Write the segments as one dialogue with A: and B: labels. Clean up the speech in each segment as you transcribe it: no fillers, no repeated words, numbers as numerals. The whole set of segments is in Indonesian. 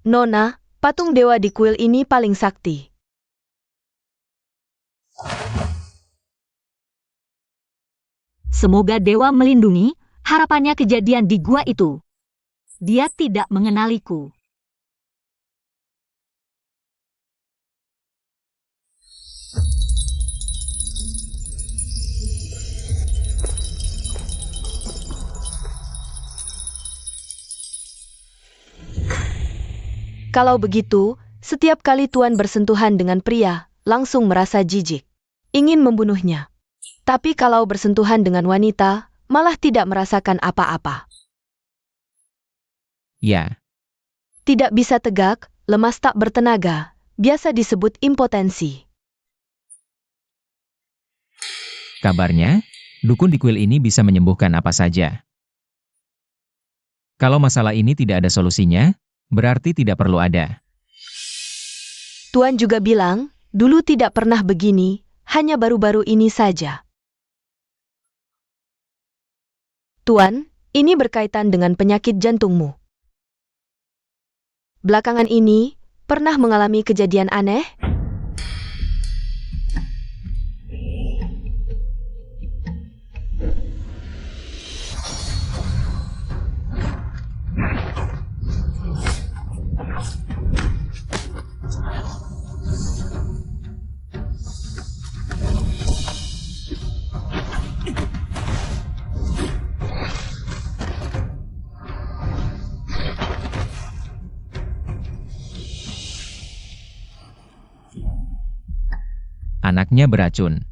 A: Nona, patung dewa di kuil ini paling sakti.
B: Semoga dewa melindungi, harapannya kejadian di gua itu. Dia tidak mengenaliku.
A: Kalau begitu, setiap kali Tuan bersentuhan dengan pria, langsung merasa jijik. Ingin membunuhnya. Tapi kalau bersentuhan dengan wanita, malah tidak merasakan apa-apa.
C: Ya,
A: Tidak bisa tegak, lemas tak bertenaga, biasa disebut impotensi.
C: kabarnya, dukun di kuil ini bisa menyembuhkan apa saja. Kalau masalah ini tidak ada solusinya, berarti tidak perlu ada.
A: Tuan juga bilang, dulu tidak pernah begini, hanya baru-baru ini saja. Tuan, ini berkaitan dengan penyakit jantungmu. Belakangan ini, pernah mengalami kejadian aneh?
C: Anaknya beracun.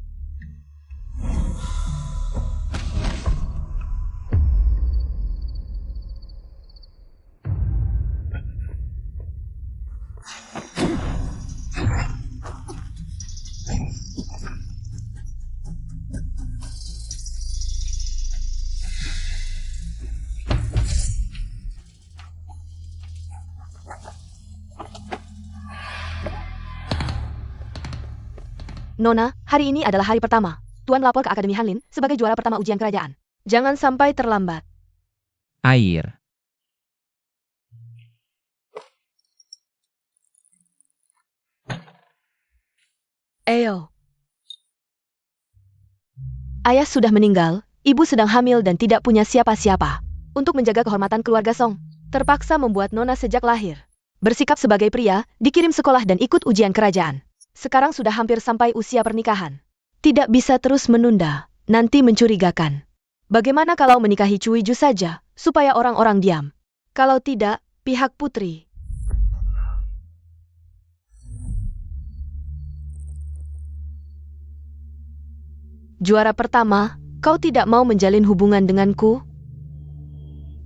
A: Nona, hari ini adalah hari pertama. Tuan lapor ke Akademi Hanlin sebagai juara pertama ujian kerajaan. Jangan sampai terlambat.
C: Air.
A: Ayo. Ayah sudah meninggal, ibu sedang hamil dan tidak punya siapa-siapa. Untuk menjaga kehormatan keluarga Song, terpaksa membuat Nona sejak lahir. Bersikap sebagai pria, dikirim sekolah dan ikut ujian kerajaan. Sekarang sudah hampir sampai usia pernikahan. Tidak bisa terus menunda, nanti mencurigakan. Bagaimana kalau menikahi Cui Ju saja, supaya orang-orang diam? Kalau tidak, pihak putri. Juara pertama, kau tidak mau menjalin hubungan denganku?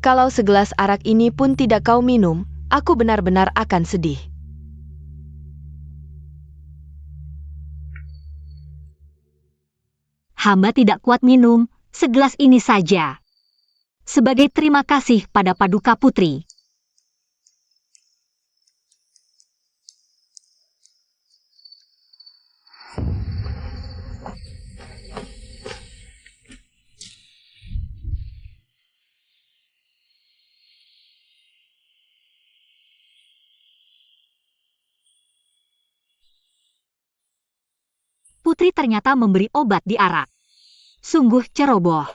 A: Kalau segelas arak ini pun tidak kau minum, aku benar-benar akan sedih.
B: Hamba tidak kuat minum, segelas ini saja. Sebagai terima kasih pada Paduka Putri. Putri ternyata memberi obat di arak. Sungguh ceroboh.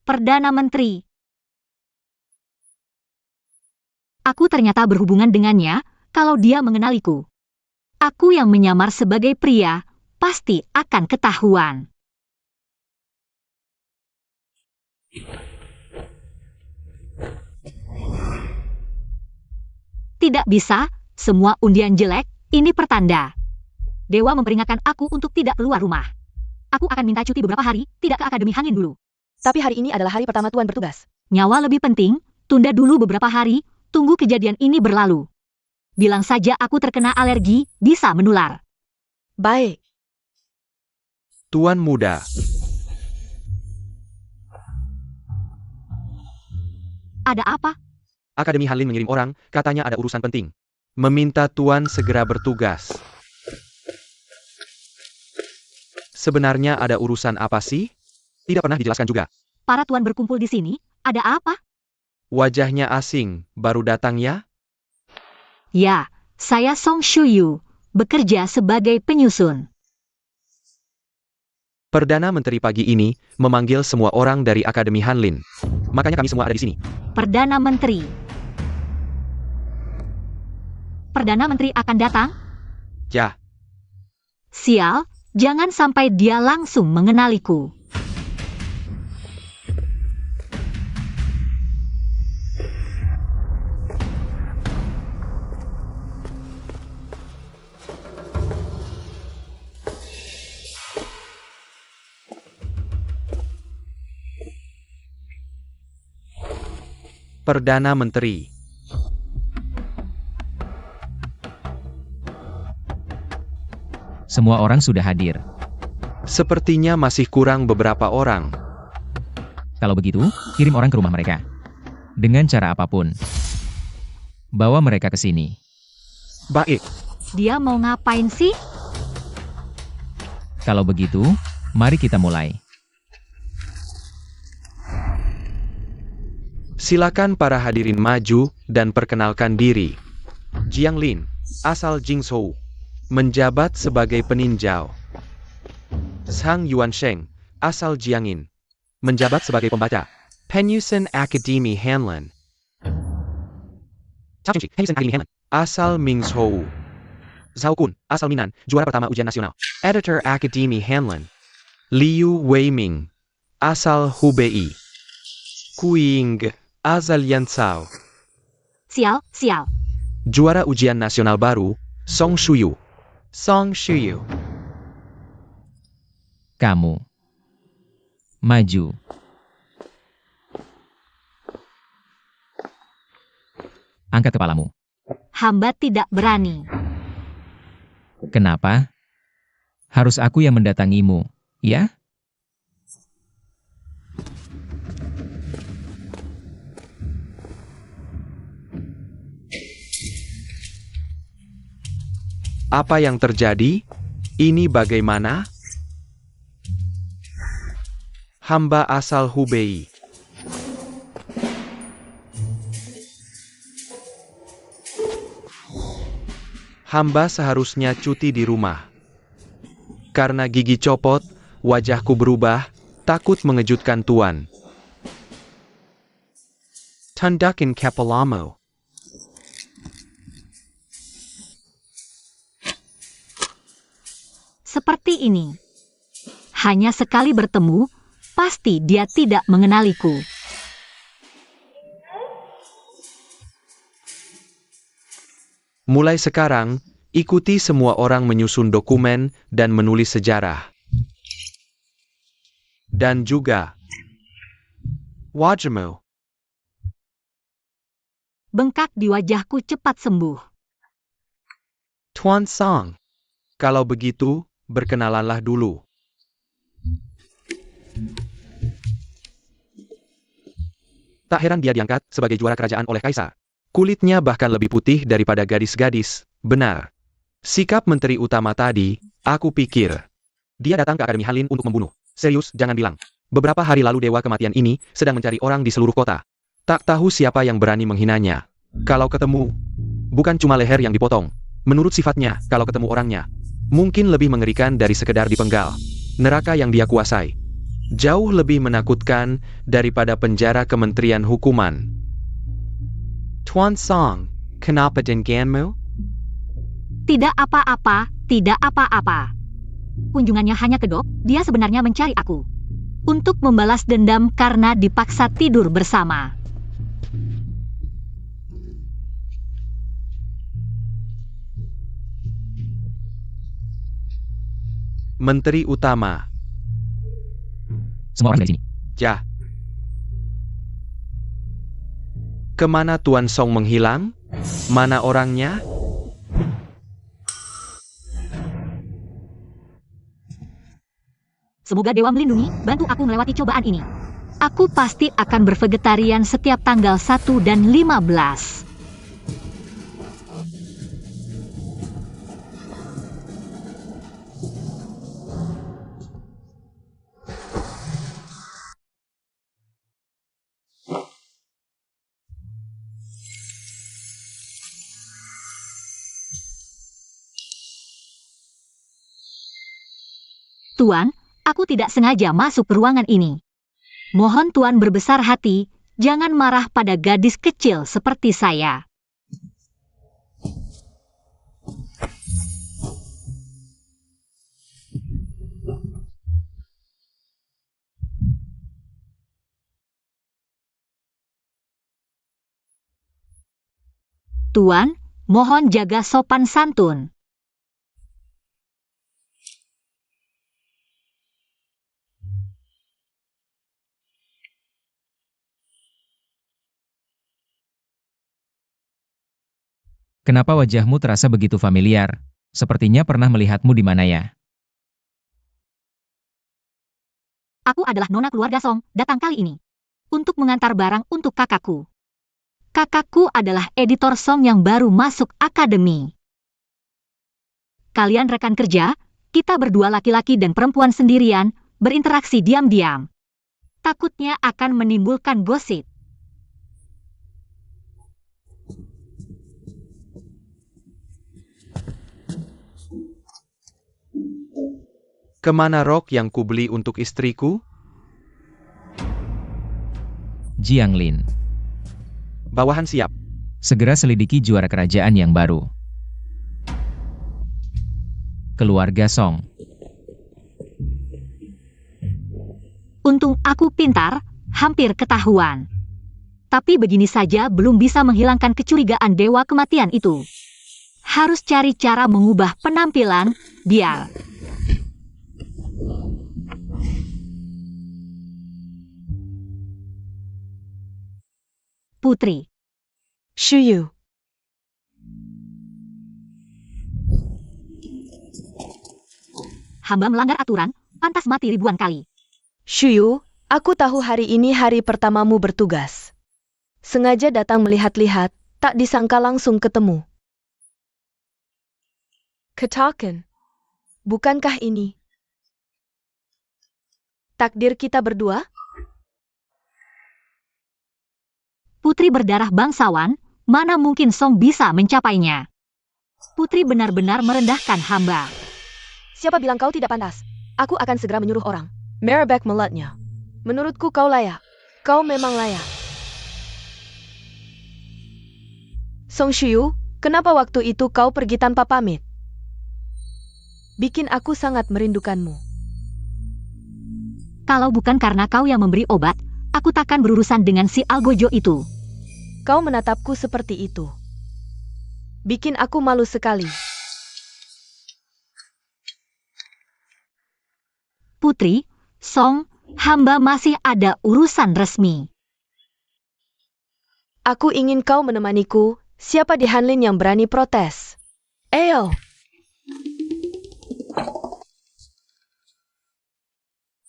B: Perdana Menteri. Aku ternyata berhubungan dengannya, kalau dia mengenaliku. Aku yang menyamar sebagai pria, pasti akan ketahuan. Tidak bisa, semua undian jelek, ini pertanda. Dewa memperingatkan aku untuk tidak keluar rumah. Aku akan minta cuti beberapa hari, tidak ke Akademi Hangin dulu.
A: Tapi hari ini adalah hari pertama Tuan bertugas.
B: Nyawa lebih penting, tunda dulu beberapa hari, tunggu kejadian ini berlalu. Bilang saja aku terkena alergi, bisa menular.
A: Baik.
D: Tuan muda,
B: Ada apa?
D: Akademi Hanlin mengirim orang, katanya ada urusan penting. Meminta Tuan segera bertugas. Sebenarnya ada urusan apa sih? Tidak pernah dijelaskan juga.
B: Para tuan berkumpul di sini, ada apa?
D: Wajahnya asing, baru datang ya?
B: Ya, saya Song Shuyu, bekerja sebagai penyusun.
D: Perdana Menteri pagi ini memanggil semua orang dari Akademi Hanlin. Makanya kami semua ada di sini.
B: Perdana Menteri. Perdana Menteri akan datang?
D: Ya,
B: Sial, jangan sampai dia langsung mengenaliku.
D: Perdana Menteri.
C: Semua orang sudah hadir.
D: Sepertinya masih kurang beberapa orang.
C: Kalau begitu, kirim orang ke rumah mereka. Dengan cara apapun. Bawa mereka ke sini.
D: Baik,
B: Dia mau ngapain sih?
C: Kalau begitu, mari kita mulai.
D: silakan para hadirin maju dan perkenalkan diri. Jiang Lin, asal Jingzhou, menjabat sebagai peninjau. Zhang Yuansheng, asal Jiangin, menjabat sebagai pembaca. Penyusun Akademi Hanlin. Cao Qingqi, Penyusun Akademi Hanlin, asal Mingzhou. Zhao Kun, asal Minan, juara pertama ujian nasional. Editor Akademi Hanlin. Liu Weiming, asal Hubei. Kuing, asal Yansao.
B: Sial, sial.
D: Juara ujian nasional baru, Song Shuyu. Song Shuyu.
C: Kamu. Maju. Angkat kepalamu.
B: Hamba tidak berani.
C: Kenapa? Harus aku yang mendatangimu, ya?
D: Apa yang terjadi? Ini bagaimana? Hamba asal Hubei. Hamba seharusnya cuti di rumah. Karena gigi copot, wajahku berubah, takut mengejutkan Tuan. Tundakin kepalamu.
B: Seperti ini. Hanya sekali bertemu, pasti dia tidak mengenaliku.
D: Mulai sekarang, ikuti semua orang menyusun dokumen dan menulis sejarah. Dan juga wajahmu.
B: Bengkak di wajahku cepat sembuh.
D: Tuan Song. Kalau begitu, berkenalanlah dulu. Tak heran dia diangkat sebagai juara kerajaan oleh kaisar. Kulitnya bahkan lebih putih daripada gadis-gadis. Benar. Sikap menteri utama tadi, aku pikir. Dia datang ke Akademi Hanlin untuk membunuh. Serius, jangan bilang. Beberapa hari lalu Dewa Kematian ini sedang mencari orang di seluruh kota. Tak tahu siapa yang berani menghinanya. Kalau ketemu, bukan cuma leher yang dipotong. Menurut sifatnya, kalau ketemu orangnya, mungkin lebih mengerikan dari sekedar dipenggal. Neraka yang dia kuasai. Jauh lebih menakutkan daripada penjara Kementerian Hukuman. Tuan Song, kenapa denganmu?
B: Tidak apa-apa, tidak apa-apa. Kunjungannya hanya kedok, dia sebenarnya mencari aku. Untuk membalas dendam karena dipaksa tidur bersama.
D: Menteri Utama.
C: Semua orang dari sini.
D: Ya. Kemana Tuan Song menghilang? Mana orangnya?
B: Semoga dewa melindungi, bantu aku melewati cobaan ini. Aku pasti akan bervegetarian setiap tanggal 1 dan 15. Tuan, aku tidak sengaja masuk ke ruangan ini. Mohon Tuan berbesar hati, jangan marah pada gadis kecil seperti saya. Tuan, mohon jaga sopan santun.
C: Kenapa wajahmu terasa begitu familiar? Sepertinya pernah melihatmu di mana ya?
B: Aku adalah nona keluarga Song, datang kali ini untuk mengantar barang untuk kakakku. Kakakku adalah editor Song yang baru masuk akademi. Kalian rekan kerja, kita berdua laki-laki dan perempuan sendirian, berinteraksi diam-diam. Takutnya akan menimbulkan gosip.
D: Kemana rok yang kubeli untuk istriku?
C: Jianglin,
D: Bawahan siap.
C: segera selidiki juara kerajaan yang baru. Keluarga Song.
B: Untung aku pintar, hampir ketahuan. Tapi begini saja belum bisa menghilangkan kecurigaan dewa kematian itu. Harus cari cara mengubah penampilan, biar Putri.
A: Shuyu,
B: Hamba melanggar aturan, pantas mati ribuan kali.
A: Shuyu, aku tahu hari ini hari pertamamu bertugas. Sengaja datang melihat-lihat, tak disangka langsung ketemu. Katakan, bukankah ini takdir kita berdua?
B: Putri berdarah bangsawan, mana mungkin Song bisa mencapainya. Putri benar-benar merendahkan hamba.
A: Siapa bilang kau tidak pantas? Aku akan segera menyuruh orang. Marabek melatnya. Menurutku kau layak. Kau memang layak. Song Shuyu, kenapa waktu itu kau pergi tanpa pamit? Bikin aku sangat merindukanmu.
B: Kalau bukan karena kau yang memberi obat, aku takkan berurusan dengan si Algojo itu.
A: Kau menatapku seperti itu. Bikin aku malu sekali.
B: Putri, Song, hamba masih ada urusan resmi.
A: Aku ingin kau menemaniku. Siapa di Hanlin yang berani protes? Ayo.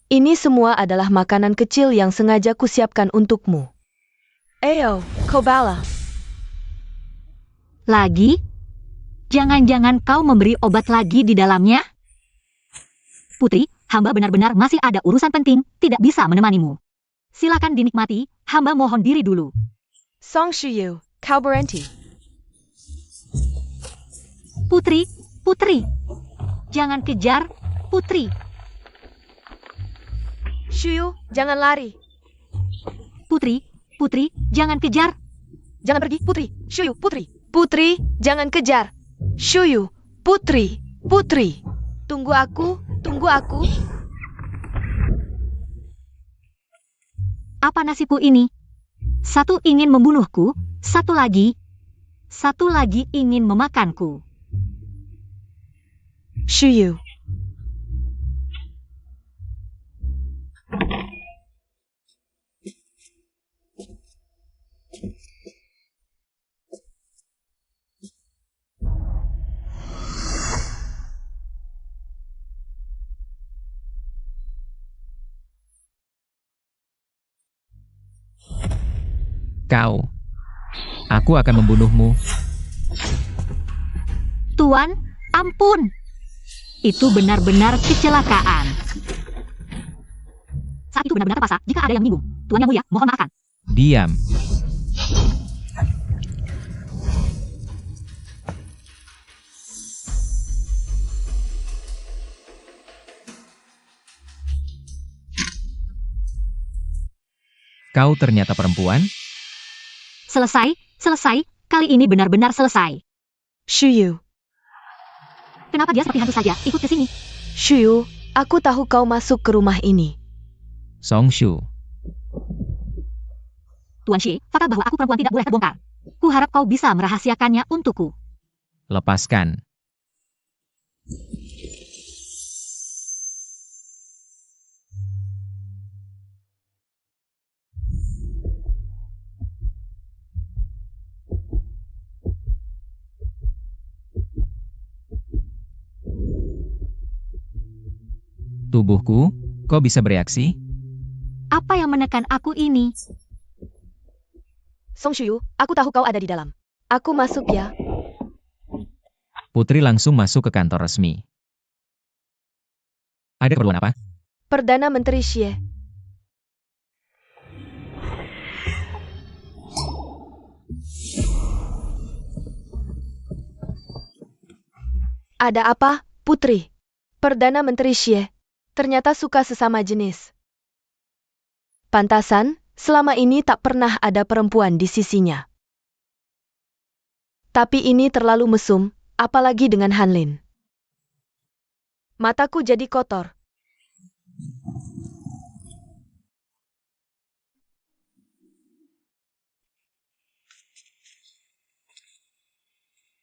A: Ini semua adalah makanan kecil yang sengaja kusiapkan untukmu. Ayo, Kobala.
B: Lagi? Jangan-jangan kau memberi obat lagi di dalamnya? Putri, hamba benar-benar masih ada urusan penting, tidak bisa menemanimu. Silakan dinikmati, hamba mohon diri dulu.
A: Song Shuyu, kau berhenti.
B: Putri, Putri. Jangan kejar, Putri.
A: Shuyu, jangan lari.
B: Putri, Putri, jangan kejar.
A: Jangan pergi, Putri. Shuyu, Putri. Putri, jangan kejar. Shuyu, Putri. Putri. Tunggu aku, tunggu aku.
B: Apa nasibku ini? Satu ingin membunuhku, satu lagi ingin memakanku.
A: Shuyu.
C: Kau. Aku akan membunuhmu.
B: Tuan, ampun. Itu benar-benar kecelakaan. Saat itu benar-benar terpaksa jika ada yang menyinggung. Tuan Yang Mulia, mohon maafkan.
C: Diam. Kau ternyata perempuan?
B: Selesai, selesai. Kali ini benar-benar selesai.
A: Shuyu.
B: Kenapa dia seperti hantu saja ikut ke sini?
A: Shuyu, aku tahu kau masuk ke rumah ini.
C: Song Shu.
B: Tuan Shi, fakta bahwa aku perempuan tidak boleh terbongkar. Ku harap kau bisa merahasiakannya untukku.
C: Lepaskan. Tubuhku, kok bisa bereaksi?
B: Apa yang menekan aku ini?
A: Song Shuyu, aku tahu kau ada di dalam. Aku masuk ya.
C: Putri langsung masuk ke kantor resmi. Ada keperluan apa?
A: Perdana Menteri Xie. Ada apa, Putri? Perdana Menteri Xie ternyata suka sesama jenis. Pantasan, selama ini tak pernah ada perempuan di sisinya. Tapi ini terlalu mesum, apalagi dengan Hanlin. Mataku jadi kotor.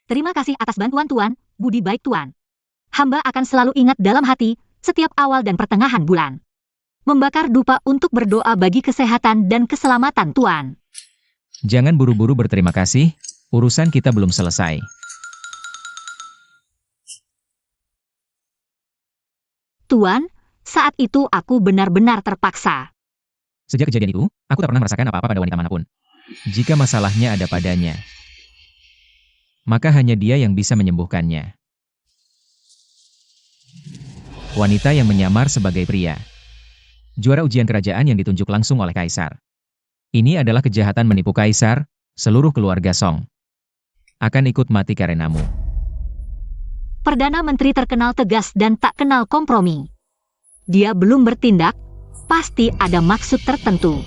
B: Terima kasih atas bantuan Tuan, budi baik Tuan. Hamba akan selalu ingat dalam hati, setiap awal dan pertengahan bulan. Membakar dupa untuk berdoa bagi kesehatan dan keselamatan Tuan.
C: Jangan buru-buru berterima kasih, urusan kita belum selesai.
B: Tuan, saat itu aku benar-benar terpaksa.
C: Sejak kejadian itu, aku tak pernah merasakan apa-apa pada wanita manapun. Jika masalahnya ada padanya, maka hanya dia yang bisa menyembuhkannya. Wanita yang menyamar sebagai pria. Juara ujian kerajaan yang ditunjuk langsung oleh Kaisar. Ini adalah kejahatan menipu Kaisar, seluruh keluarga Song akan ikut mati karenamu.
B: Perdana Menteri terkenal tegas dan tak kenal kompromi. Dia belum bertindak, pasti ada maksud tertentu.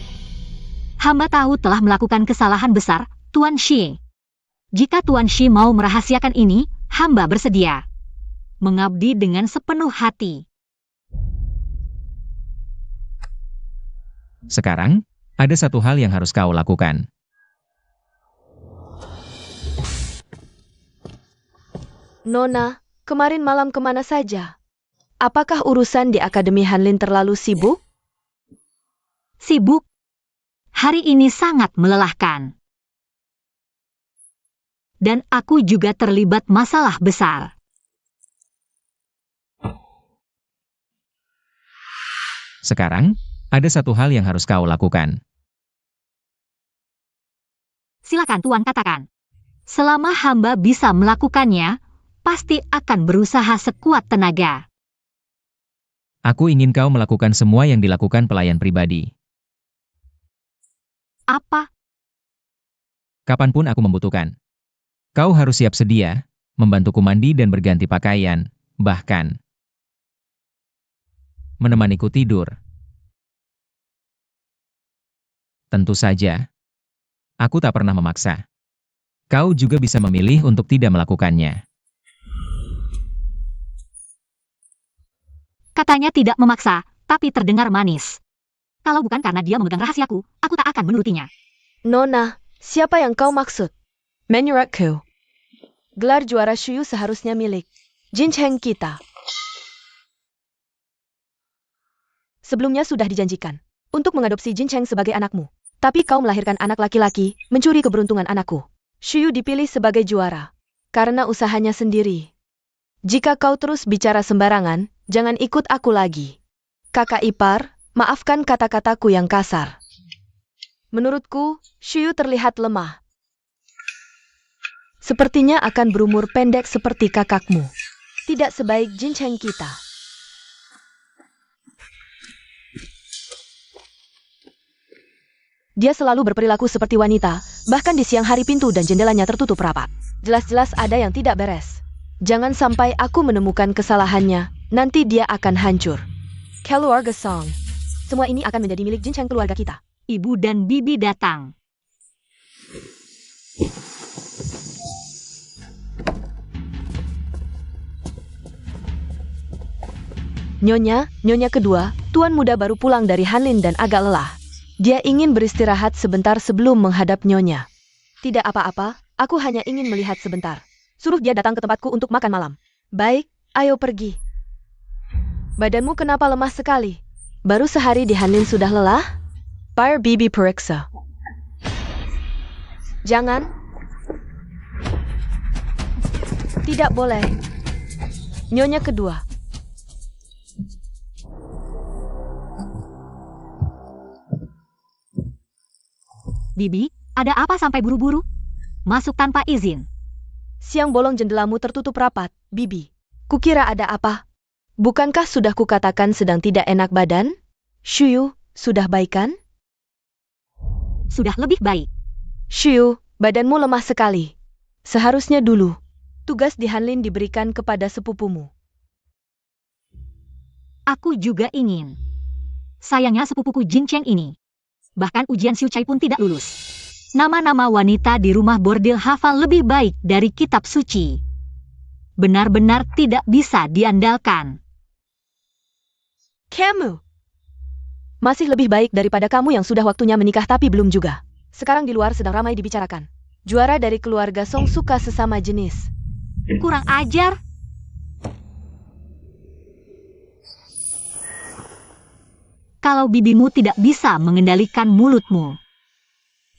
B: Hamba tahu telah melakukan kesalahan besar, Tuan Shi. Jika Tuan Shi mau merahasiakan ini, hamba bersedia mengabdi dengan sepenuh hati.
C: Sekarang, ada satu hal yang harus kau lakukan.
A: Nona, kemarin malam kemana saja? Apakah urusan di Akademi Hanlin terlalu sibuk?
B: Sibuk. Hari ini sangat melelahkan. Dan aku juga terlibat masalah besar.
C: Sekarang, ada satu hal yang harus kau lakukan.
B: Silakan Tuan katakan. Selama hamba bisa melakukannya, pasti akan berusaha sekuat tenaga.
C: Aku ingin kau melakukan semua yang dilakukan pelayan pribadi.
B: Apa?
C: Kapanpun aku membutuhkan. Kau harus siap sedia, membantuku mandi dan berganti pakaian, bahkan menemaniku tidur. Tentu saja, aku tak pernah memaksa. Kau juga bisa memilih untuk tidak melakukannya.
B: Katanya tidak memaksa, tapi terdengar manis. Kalau bukan karena dia memegang rahasiaku, aku tak akan menurutinya.
A: Nona, siapa yang kau maksud? Menyuratku. Gelar juara Shuyu seharusnya milik Jin Cheng kita. Sebelumnya sudah dijanjikan untuk mengadopsi Jin Cheng sebagai anakmu. Tapi kau melahirkan anak laki-laki, mencuri keberuntungan anakku. Shuyu dipilih sebagai juara karena usahanya sendiri. Jika kau terus bicara sembarangan, jangan ikut aku lagi. Kakak ipar, maafkan kata-kataku yang kasar. Menurutku, Shuyu terlihat lemah. Sepertinya akan berumur pendek seperti kakakmu. Tidak sebaik Jin Cheng kita. Dia selalu berperilaku seperti wanita, bahkan di siang hari pintu dan jendelanya tertutup rapat. Jelas-jelas ada yang tidak beres. Jangan sampai aku menemukan kesalahannya, nanti dia akan hancur. Keluarga Song. Semua ini akan menjadi milik Jin Cheng keluarga kita.
B: Ibu dan bibi datang.
A: Nyonya kedua, tuan muda baru pulang dari Hanlin dan agak lelah. Dia ingin beristirahat sebentar sebelum menghadap Nyonya. Tidak apa-apa, aku hanya ingin melihat sebentar. Suruh dia datang ke tempatku untuk makan malam. Baik, ayo pergi. Badanmu kenapa lemah sekali? Baru sehari di Hanlin sudah lelah? Fire Bibi periksa. Jangan. Tidak boleh. Nyonya kedua.
B: Bibi, ada apa sampai buru-buru? Masuk tanpa izin.
A: Siang bolong jendelamu tertutup rapat, Bibi. Kukira ada apa? Bukankah sudah kukatakan sedang tidak enak badan? Shuyu, sudah baik kan?
B: Sudah lebih baik.
A: Shuyu, badanmu lemah sekali. Seharusnya dulu, tugas di Hanlin diberikan kepada sepupumu.
B: Aku juga ingin. Sayangnya sepupuku Jin Cheng ini. Bahkan ujian Xiu Chai pun tidak lulus. Nama-nama wanita di rumah bordil hafal lebih baik dari kitab suci. Benar-benar tidak bisa diandalkan.
A: Kamu masih lebih baik daripada kamu yang sudah waktunya menikah tapi belum juga. Sekarang di luar sedang ramai dibicarakan. Juara dari keluarga Song suka sesama jenis.
B: Kurang ajar. Kalau bibimu tidak bisa mengendalikan mulutmu,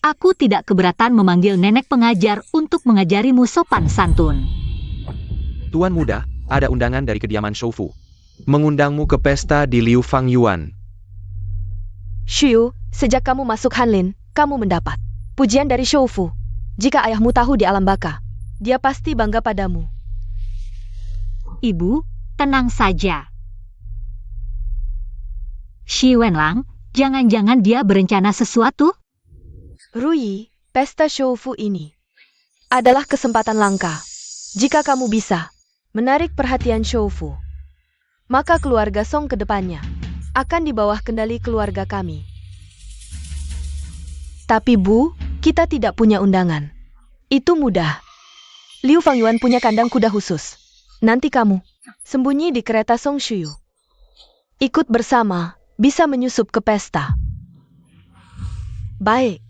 B: aku tidak keberatan memanggil nenek pengajar untuk mengajarimu sopan santun.
D: Tuan muda, ada undangan dari kediaman Shoufu. Mengundangmu ke pesta di Liu Fang Yuan.
A: Shuyu, sejak kamu masuk Hanlin, kamu mendapat pujian dari Shoufu. Jika ayahmu tahu di alam baka, dia pasti bangga padamu.
B: Ibu, tenang saja. Shi Wenlang, jangan-jangan dia berencana sesuatu?
A: Ruyi, pesta Shoufu ini adalah kesempatan langka. Jika kamu bisa menarik perhatian Shoufu, maka keluarga Song ke depannya akan di bawah kendali keluarga kami. Tapi Bu, kita tidak punya undangan. Itu mudah. Liu Fangyuan punya kandang kuda khusus. Nanti kamu sembunyi di kereta Song Shuyu. Ikut bersama, bisa menyusup ke pesta. Baik.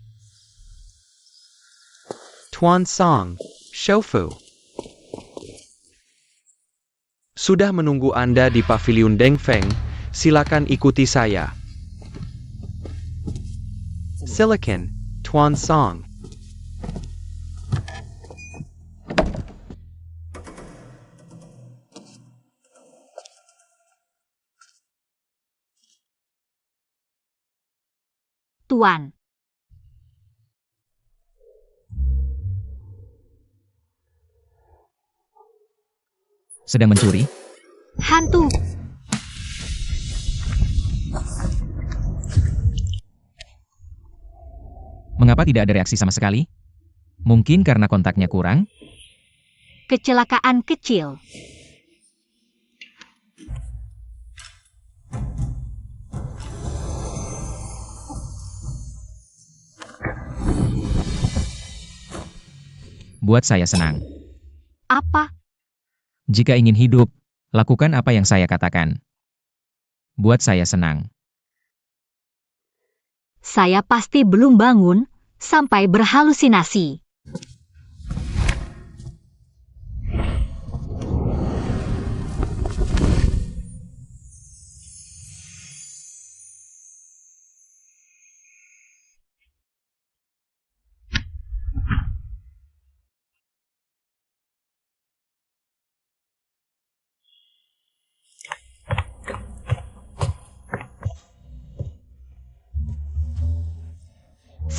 D: Tuan Song, Shoufu. Sudah menunggu Anda di paviliun Dengfeng, silakan ikuti saya. Silakan, Tuan Song.
B: Tuan.
C: Sedang mencuri?
B: Hantu.
C: Mengapa tidak ada reaksi sama sekali? Mungkin karena kontaknya kurang?
B: Kecelakaan kecil.
C: Buat saya senang.
B: Apa?
C: Jika ingin hidup, lakukan apa yang saya katakan. Buat saya senang.
B: Saya pasti belum bangun sampai berhalusinasi.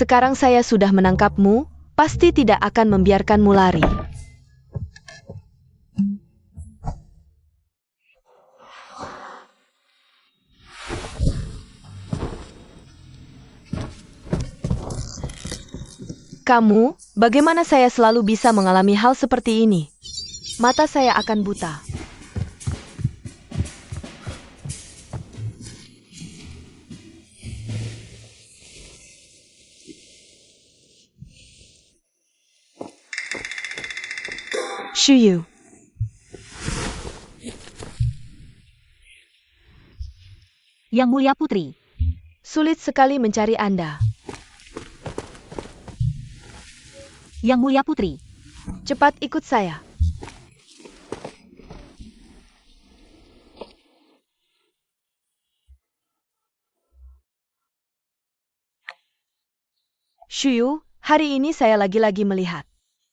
A: Sekarang saya sudah menangkapmu, pasti tidak akan membiarkanmu lari. Kamu, bagaimana saya selalu bisa mengalami hal seperti ini? Mata saya akan buta. Shuyu.
B: Yang Mulia Putri.
A: Sulit sekali mencari Anda.
B: Yang Mulia Putri.
A: Cepat ikut saya. Shuyu, hari ini saya lagi-lagi melihat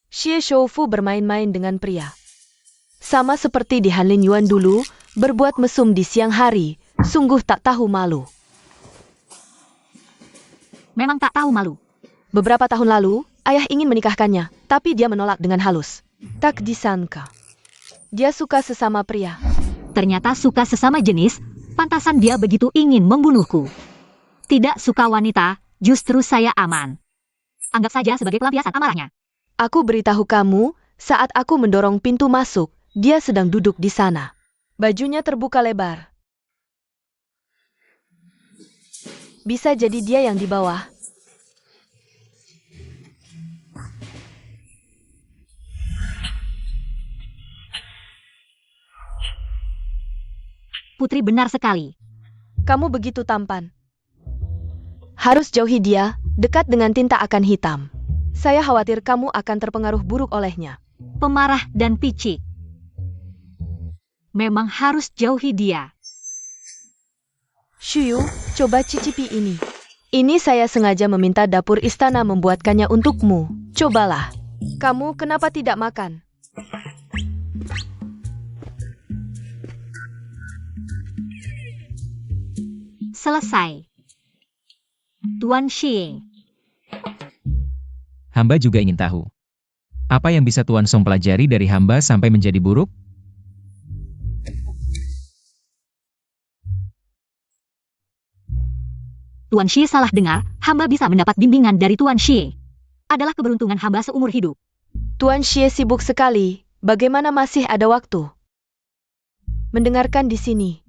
A: Xie Shoufu bermain-main dengan pria. Sama seperti di Hanlin Yuan dulu, berbuat mesum di siang hari, sungguh tak tahu malu.
B: Memang tak tahu malu.
A: Beberapa tahun lalu, ayah ingin menikahkannya, tapi dia menolak dengan halus. Tak disangka. Dia suka sesama pria.
B: Ternyata suka sesama jenis, pantasan dia begitu ingin membunuhku. Tidak suka wanita, justru saya aman. Anggap saja sebagai pelampiasan amarahnya.
A: Aku beritahu kamu, saat aku mendorong pintu masuk, dia sedang duduk di sana. Bajunya terbuka lebar. Bisa jadi dia yang di bawah.
B: Putri benar sekali.
A: Kamu begitu tampan. Harus jauhi dia, dekat dengan tinta akan hitam. Saya khawatir kamu akan terpengaruh buruk olehnya.
B: Pemarah dan picik. Memang harus jauhi dia.
A: Shuyu, coba cicipi ini. Ini saya sengaja meminta dapur istana membuatkannya untukmu. Cobalah. Kamu kenapa tidak makan?
B: Selesai. Tuan Xie.
C: Hamba juga ingin tahu. Apa yang bisa Tuan Song pelajari dari hamba sampai menjadi buruk?
B: Tuan Xie salah dengar, hamba bisa mendapat bimbingan dari Tuan Xie. Adalah keberuntungan hamba seumur hidup.
A: Tuan Xie sibuk sekali. Bagaimana masih ada waktu? Mendengarkan di sini.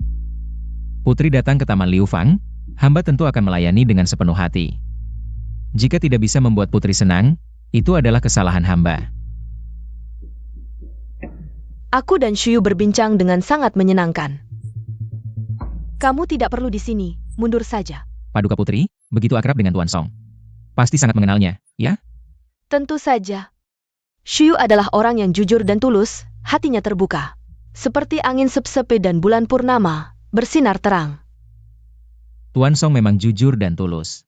C: Putri datang ke Taman Liu Fang, hamba tentu akan melayani dengan sepenuh hati. Jika tidak bisa membuat putri senang, itu adalah kesalahan hamba.
A: Aku dan Shuyu berbincang dengan sangat menyenangkan. Kamu tidak perlu di sini, mundur saja.
C: Paduka Putri, begitu akrab dengan Tuan Song. Pasti sangat mengenalnya, ya?
A: Tentu saja. Shuyu adalah orang yang jujur dan tulus, hatinya terbuka. Seperti angin sep-sepe dan bulan purnama, bersinar terang.
C: Tuan Song memang jujur dan tulus.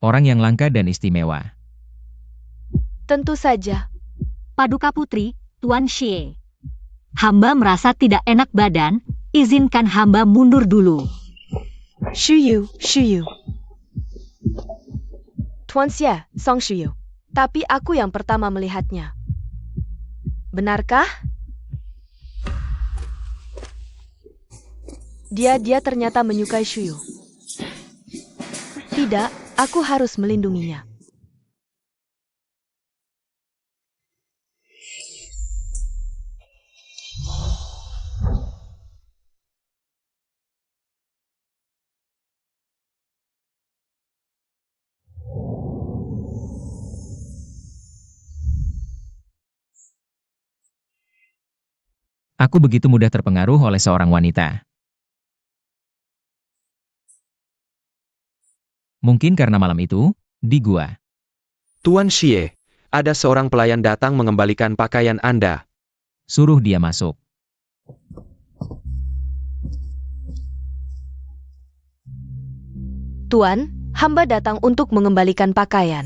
C: Orang yang langka dan istimewa.
A: Tentu saja.
B: Paduka Putri, Tuan Xie. Hamba merasa tidak enak badan, izinkan hamba mundur dulu.
A: Shuyu. Tuan Xie, Song Shuyu. Tapi aku yang pertama melihatnya. Benarkah? Dia ternyata menyukai Shuyu. Tidak, aku harus melindunginya.
C: Aku begitu mudah terpengaruh oleh seorang wanita. Mungkin karena malam itu, di gua.
D: Tuan Xie, ada seorang pelayan datang mengembalikan pakaian Anda.
C: Suruh dia masuk.
A: Tuan, hamba datang untuk mengembalikan pakaian.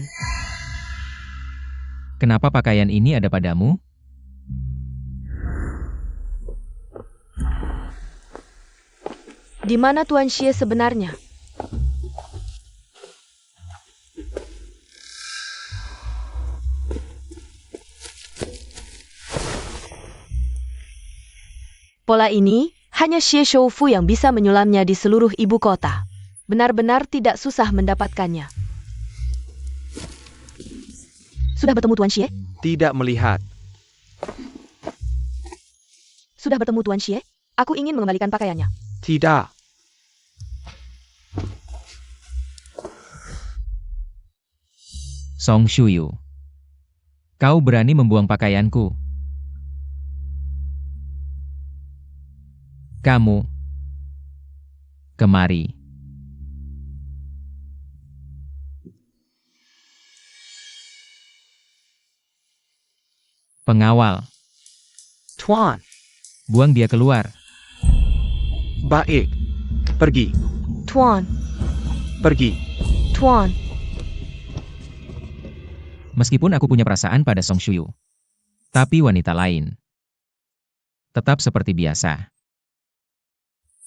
C: Kenapa pakaian ini ada padamu?
A: Di mana Tuan Xie sebenarnya? Pola ini, hanya Xie Shoufu yang bisa menyulamnya di seluruh ibu kota. Benar-benar tidak susah mendapatkannya. Sudah bertemu Tuan Xie?
D: Tidak melihat.
A: Sudah bertemu Tuan Xie? Aku ingin mengembalikan pakaiannya.
D: Tidak.
C: Song Shuyu. Kau berani membuang pakaianku. Kamu. Kemari. Pengawal.
D: Tuan.
C: Buang dia keluar.
D: Baik. Pergi.
A: Tuan,
D: Pergi.
A: Tuan.
C: Meskipun aku punya perasaan pada Song Shuyu. Tapi wanita lain. Tetap seperti biasa.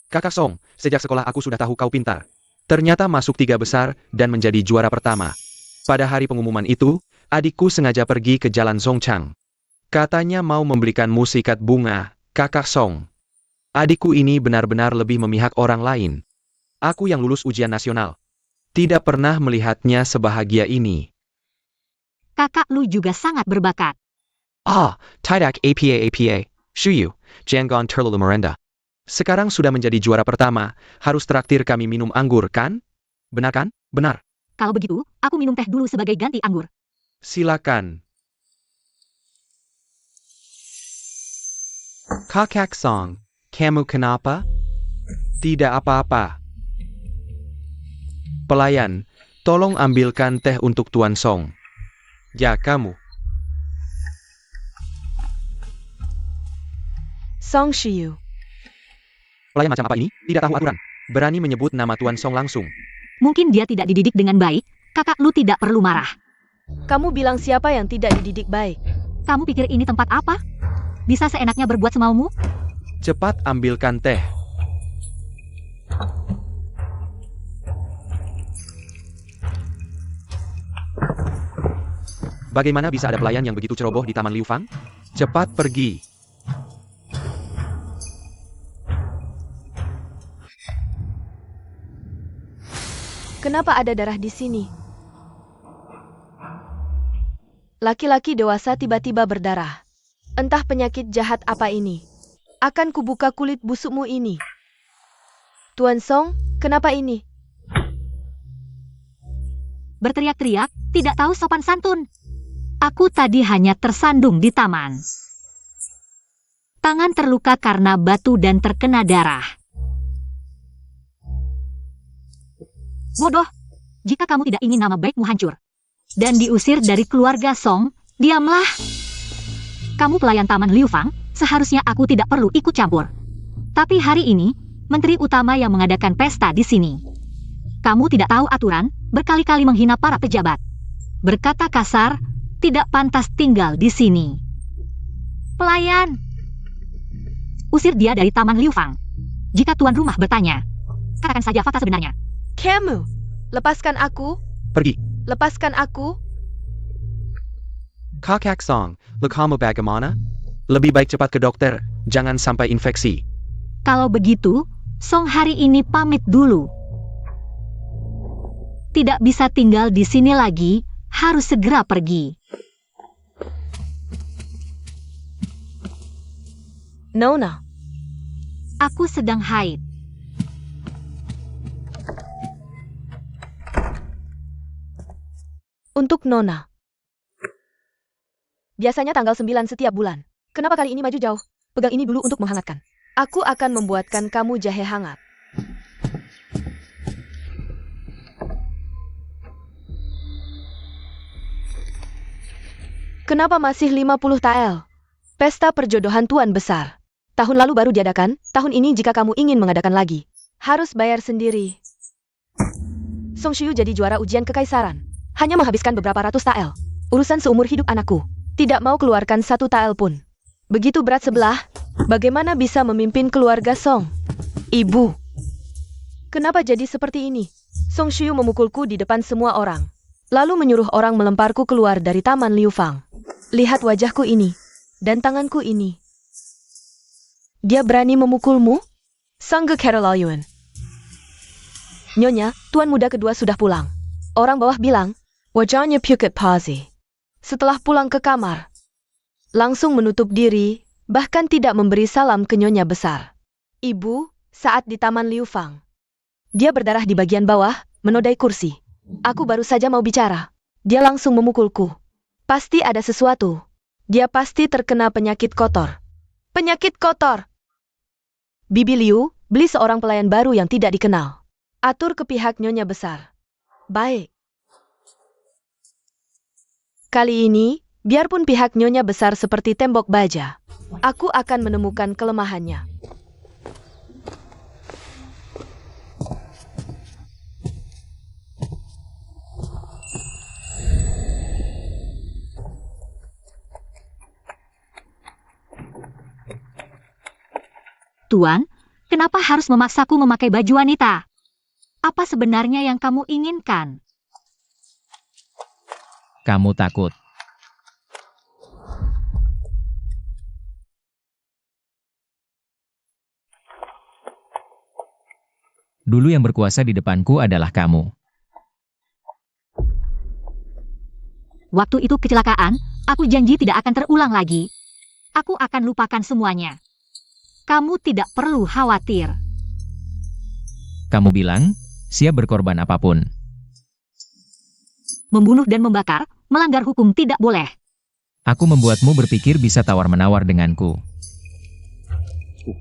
D: Kakak Song, sejak sekolah aku sudah tahu kau pintar. Ternyata masuk 3 besar dan menjadi juara pertama. Pada hari pengumuman itu, adikku sengaja pergi ke Jalan Songchang. Katanya mau membelikanmu sikat bunga, Kakak Song. Adikku ini benar-benar lebih memihak orang lain. Aku yang lulus ujian nasional. Tidak pernah melihatnya sebahagia ini.
B: Kakak Lu juga sangat berbakat.
D: Tidak APA. Shuyu, jangan terlalu merendah. Sekarang sudah menjadi juara pertama, harus traktir kami minum anggur, kan? Benar kan? Benar.
B: Kalau begitu, aku minum teh dulu sebagai ganti anggur.
D: Silakan. Kakak Song, kamu kenapa? Tidak apa-apa. Pelayan, tolong ambilkan teh untuk Tuan Song. Ya, kamu.
A: Song Shiyu.
D: Pelayan macam apa ini? Tidak tahu aturan. Berani menyebut nama Tuan Song langsung.
B: Mungkin dia tidak dididik dengan baik, kakak Lu tidak perlu marah.
A: Kamu bilang siapa yang tidak dididik baik?
B: Kamu pikir ini tempat apa? Bisa seenaknya berbuat semaumu?
D: Cepat ambilkan teh. Bagaimana bisa ada pelayan yang begitu ceroboh di Taman Liu Fang? Cepat pergi.
A: Kenapa ada darah di sini? Laki-laki dewasa tiba-tiba berdarah. Entah penyakit jahat apa ini. Akan kubuka kulit busukmu ini. Tuan Song, kenapa ini?
B: Berteriak-teriak, tidak tahu sopan santun. Aku tadi hanya tersandung di taman. Tangan terluka karena batu dan terkena darah. Bodoh, jika kamu tidak ingin nama baikmu hancur dan diusir dari keluarga Song, diamlah. Kamu pelayan Taman Liu Fang, seharusnya aku tidak perlu ikut campur. Tapi hari ini, menteri utama yang mengadakan pesta di sini. Kamu tidak tahu aturan, berkali-kali menghina para pejabat. Berkata kasar, tidak pantas tinggal di sini. Pelayan, usir dia dari Taman Liu Fang. Jika tuan rumah bertanya, katakan saja fakta sebenarnya.
A: Kamu, lepaskan aku.
D: Pergi.
A: Lepaskan aku.
D: Kakak Song, kamu bagaimana? Lebih baik cepat ke dokter, jangan sampai infeksi.
B: Kalau begitu, Song hari ini pamit dulu. Tidak bisa tinggal di sini lagi, harus segera pergi.
A: Nona,
B: Aku sedang haid.
A: untuk Nona. Biasanya tanggal 9 setiap bulan. Kenapa kali ini maju jauh? Pegang ini dulu untuk menghangatkan. Aku akan membuatkan kamu jahe hangat. Kenapa masih 50 TL? Pesta perjodohan tuan besar. Tahun lalu baru diadakan, tahun ini jika kamu ingin mengadakan lagi, harus bayar sendiri. Song Shuyu jadi juara ujian kekaisaran. Hanya menghabiskan beberapa ratus TL. Urusan seumur hidup anakku. Tidak mau keluarkan 1 TL pun. Begitu berat sebelah, bagaimana bisa memimpin keluarga Song? Ibu. Kenapa jadi seperti ini? Song Shuyu memukulku di depan semua orang. Lalu menyuruh orang melemparku keluar dari Taman Liu Fang. Lihat wajahku ini. Dan tanganku ini. Dia berani memukulmu? Sangge Carolayun. Nyonya, tuan muda kedua sudah pulang. Orang bawah bilang, wajahnya Pukit Pazi. Setelah pulang ke kamar, langsung menutup diri, bahkan tidak memberi salam ke nyonya besar. Ibu, saat di Taman Liu Fang. Dia berdarah di bagian bawah, menodai kursi. Aku baru saja mau bicara. Dia langsung memukulku. Pasti ada sesuatu. Dia pasti terkena penyakit kotor. Penyakit kotor! Bibi Liu, beli seorang pelayan baru yang tidak dikenal. Atur ke pihak nyonya besar. Baik. Kali ini, biarpun pihak nyonya besar seperti tembok baja, aku akan menemukan kelemahannya.
B: Tuan, kenapa harus memaksaku memakai baju wanita? Apa sebenarnya yang kamu inginkan?
C: Kamu takut. Dulu yang berkuasa di depanku adalah kamu.
B: Waktu itu kecelakaan, aku janji tidak akan terulang lagi. Aku akan lupakan semuanya. Kamu tidak perlu khawatir.
C: Kamu bilang, siap berkorban apapun.
B: Membunuh dan membakar, melanggar hukum tidak boleh.
C: Aku membuatmu berpikir bisa tawar-menawar denganku.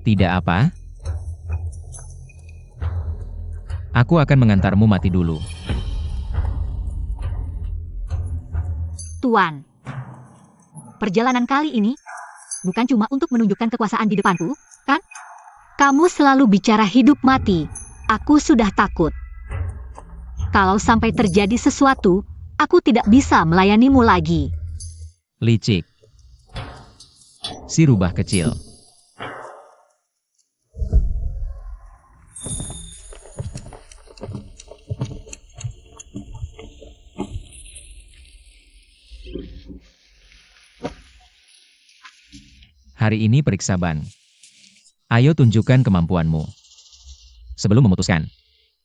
C: Tidak apa? Aku akan mengantarmu mati dulu.
B: Tuan, perjalanan kali ini bukan cuma untuk menunjukkan kekuasaan di depanku, kan? Kamu selalu bicara hidup mati. Aku sudah takut. Kalau sampai terjadi sesuatu, aku tidak bisa melayanimu lagi.
C: Licik. Si rubah kecil. Hari ini periksa ban. Ayo tunjukkan kemampuanmu. Sebelum memutuskan,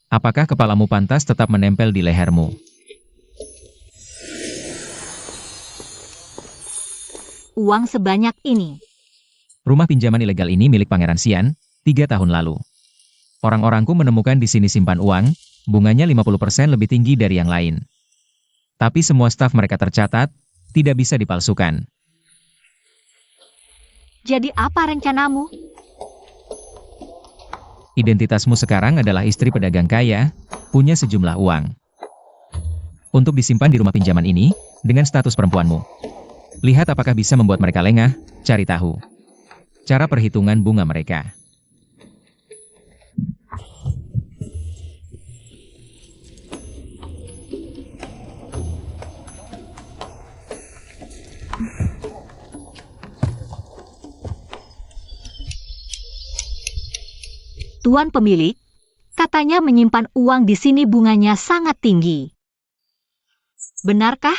C: apakah kepalamu pantas tetap menempel di lehermu?
B: Uang sebanyak ini.
C: Rumah pinjaman ilegal ini milik Pangeran Xian, 3 tahun lalu. Orang-orangku menemukan di sini simpan uang, bunganya 50% lebih tinggi dari yang lain. Tapi semua staf mereka tercatat, tidak bisa dipalsukan.
B: Jadi apa rencanamu?
C: Identitasmu sekarang adalah istri pedagang kaya, punya sejumlah uang. Untuk disimpan di rumah pinjaman ini, dengan status perempuanmu. Lihat apakah bisa membuat mereka lengah, cari tahu. Cara perhitungan bunga mereka.
B: Tuan pemilik, katanya menyimpan uang di sini bunganya sangat tinggi. Benarkah?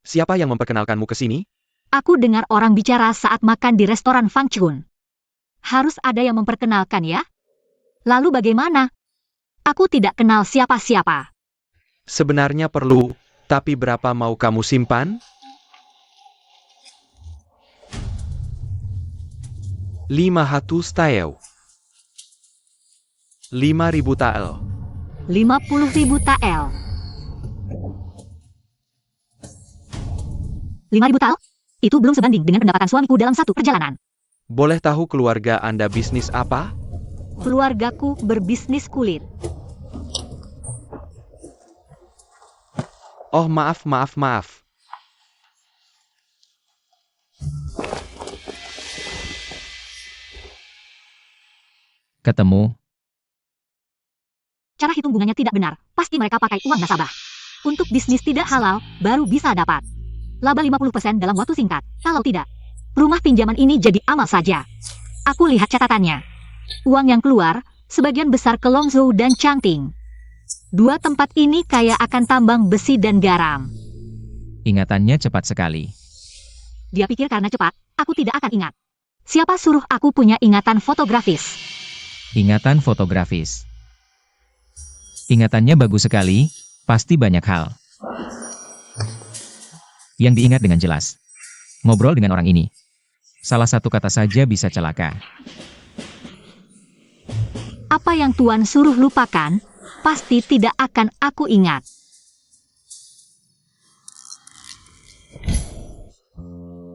D: Siapa yang memperkenalkanmu ke sini?
B: Aku dengar orang bicara saat makan di restoran Fang Chun. Harus ada yang memperkenalkan ya? Lalu bagaimana? Aku tidak kenal siapa-siapa.
D: Sebenarnya perlu, tapi berapa mau kamu simpan? 500 tael. 5.000 tael.
B: 50.000 tael. 5.000 tael? Itu belum sebanding dengan pendapatan suamiku dalam satu perjalanan.
D: Boleh tahu keluarga Anda bisnis apa?
B: Keluargaku berbisnis kulit.
D: Oh maaf.
C: Ketemu.
B: Cara hitung bunganya tidak benar. Pasti mereka pakai uang nasabah. Untuk bisnis tidak halal, baru bisa dapat laba 50% dalam waktu singkat. Kalau tidak, rumah pinjaman ini jadi amal saja. Aku lihat catatannya. Uang yang keluar, sebagian besar ke Longzhou dan Changting. Dua tempat ini kaya akan tambang besi dan garam.
C: Ingatannya cepat sekali.
B: Dia pikir karena cepat, aku tidak akan ingat. Siapa suruh aku punya ingatan fotografis?
C: Ingatan fotografis. Ingatannya bagus sekali, pasti banyak hal yang diingat dengan jelas. Ngobrol dengan orang ini. Salah satu kata saja bisa celaka.
B: Apa yang Tuan suruh lupakan, pasti tidak akan aku ingat.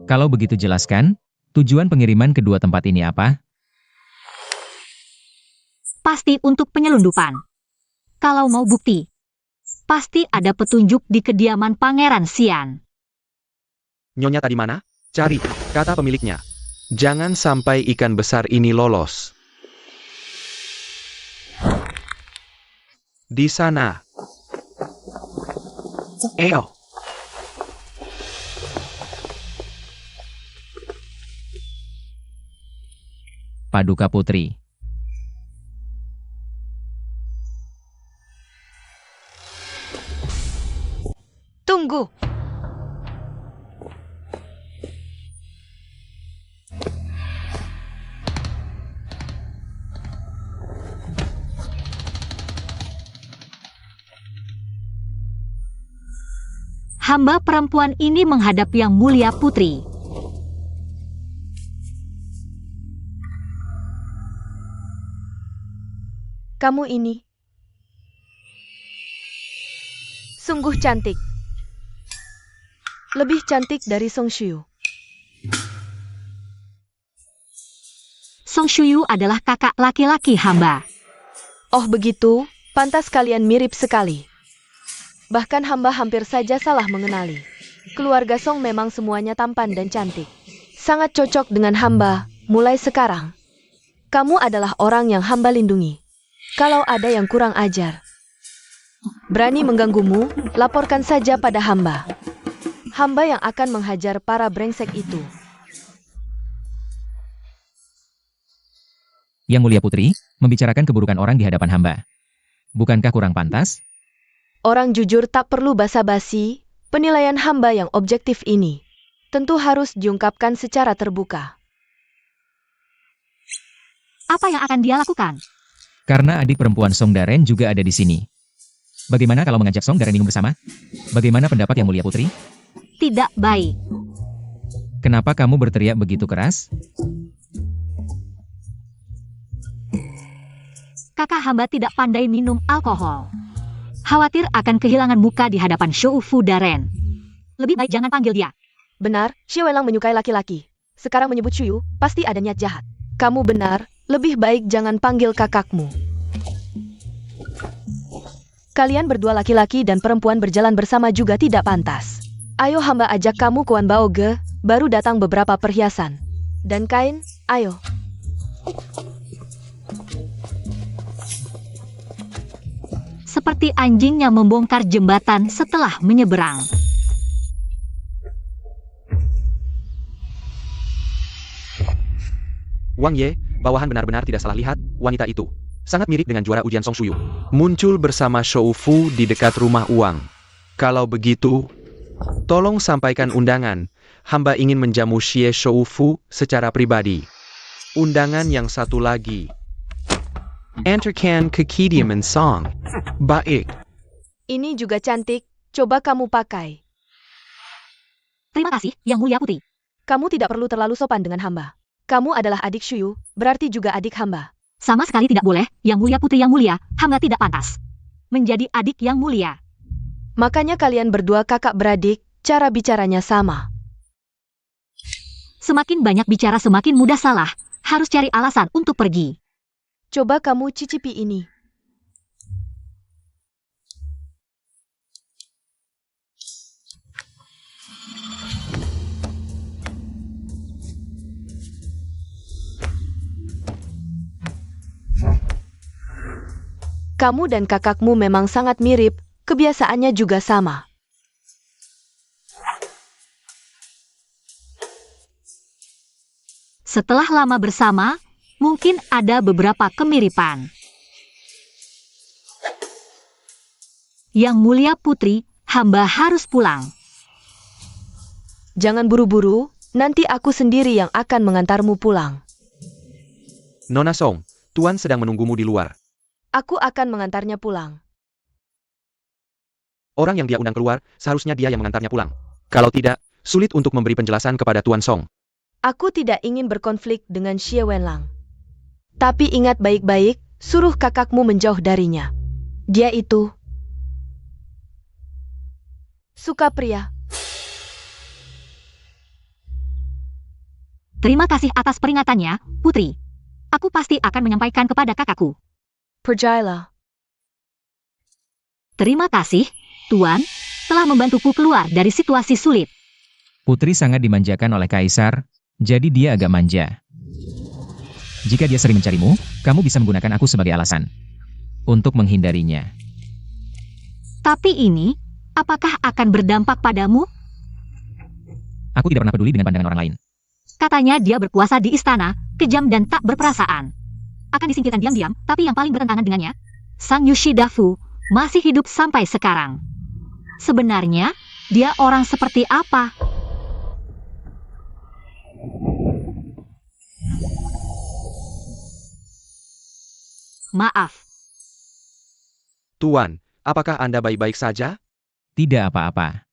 C: Kalau begitu jelaskan, tujuan pengiriman kedua tempat ini apa?
B: Pasti untuk penyelundupan. Kalau mau bukti, pasti ada petunjuk di kediaman Pangeran Xian.
D: Nyonya tadi mana? Cari, kata pemiliknya. Jangan sampai ikan besar ini lolos. Di sana. Eo.
C: Paduka Putri.
A: Tunggu.
B: Hamba perempuan ini menghadap Yang Mulia Putri.
A: Kamu ini sungguh cantik. Lebih cantik dari Song Shuyu.
B: Song Shuyu adalah kakak laki-laki hamba.
A: Oh begitu, pantas kalian mirip sekali. Bahkan hamba hampir saja salah mengenali. Keluarga Song memang semuanya tampan dan cantik. Sangat cocok dengan hamba, mulai sekarang. Kamu adalah orang yang hamba lindungi. Kalau ada yang kurang ajar, berani mengganggumu, laporkan saja pada hamba. Hamba yang akan menghajar para brengsek itu.
C: Yang Mulia Putri, membicarakan keburukan orang di hadapan hamba. Bukankah kurang pantas?
A: Orang jujur tak perlu basa-basi, penilaian hamba yang objektif ini tentu harus diungkapkan secara terbuka.
B: Apa yang akan dia lakukan?
C: Karena adik perempuan Song Daren juga ada di sini. Bagaimana kalau mengajak Song Daren minum bersama? Bagaimana pendapat Yang Mulia Putri?
B: Tidak baik.
C: Kenapa kamu berteriak begitu keras?
B: Kakak hamba tidak pandai minum alkohol. Khawatir akan kehilangan muka di hadapan Shou Fu Daren. Lebih baik jangan panggil dia.
A: Benar, Xie Welang menyukai laki-laki. Sekarang menyebut Shuyu, pasti ada niat jahat. Kamu benar, lebih baik jangan panggil kakakmu. Kalian berdua laki-laki dan perempuan berjalan bersama juga tidak pantas. Ayo hamba ajak kamu ke Wan Baoge, baru datang beberapa perhiasan. Dan kain, ayo.
B: Seperti anjing yang membongkar jembatan setelah menyeberang.
D: Wang Ye, bawahan benar-benar tidak salah lihat, wanita itu sangat mirip dengan juara ujian Song Shuyu. Muncul bersama Shou Fu di dekat rumah Wang. Kalau begitu, tolong sampaikan undangan. Hamba ingin menjamu Xie Shou Fu secara pribadi. Undangan yang satu lagi. Antarkan ke Kediaman Song. Baik.
A: Ini juga cantik, coba kamu pakai.
B: Terima kasih, Yang Mulia Putri.
A: Kamu tidak perlu terlalu sopan dengan hamba. Kamu adalah adik Shuyu, berarti juga adik hamba.
B: Sama sekali tidak boleh, Yang Mulia Putri yang mulia, hamba tidak pantas menjadi adik yang mulia.
A: Makanya kalian berdua kakak beradik, cara bicaranya sama.
B: Semakin banyak bicara semakin mudah salah, harus cari alasan untuk pergi.
A: Coba kamu cicipi ini. Kamu dan kakakmu memang sangat mirip, kebiasaannya juga sama.
B: Setelah lama bersama, mungkin ada beberapa kemiripan. Yang Mulia Putri, hamba harus pulang.
A: Jangan buru-buru, Nanti aku sendiri yang akan mengantarmu pulang.
D: Nona Song, Tuan sedang menunggumu di luar.
A: Aku akan mengantarnya pulang.
D: Orang yang dia undang keluar, seharusnya dia yang mengantarnya pulang. Kalau tidak, sulit untuk memberi penjelasan kepada Tuan Song.
A: Aku tidak ingin berkonflik dengan Xie Wenlang. Tapi ingat baik-baik, suruh kakakmu menjauh darinya. Dia itu suka pria.
B: Terima kasih atas peringatannya, Putri. Aku pasti akan menyampaikan kepada kakakku.
A: Percayalah.
B: Terima kasih, Tuan, telah membantuku keluar dari situasi sulit.
C: Putri sangat dimanjakan oleh Kaisar, jadi dia agak manja. Jika dia sering mencarimu, kamu bisa menggunakan aku sebagai alasan untuk menghindarinya.
B: Tapi ini, apakah akan berdampak padamu?
C: Aku tidak pernah peduli dengan pandangan orang lain.
B: Katanya dia berkuasa di istana, kejam dan tak berperasaan. Akan disingkirkan diam-diam, tapi yang paling bertentangan dengannya, Sang Yoshidafu, masih hidup sampai sekarang. Sebenarnya, dia orang seperti apa? Maaf,
D: Tuan, apakah Anda baik-baik saja?
C: Tidak apa-apa.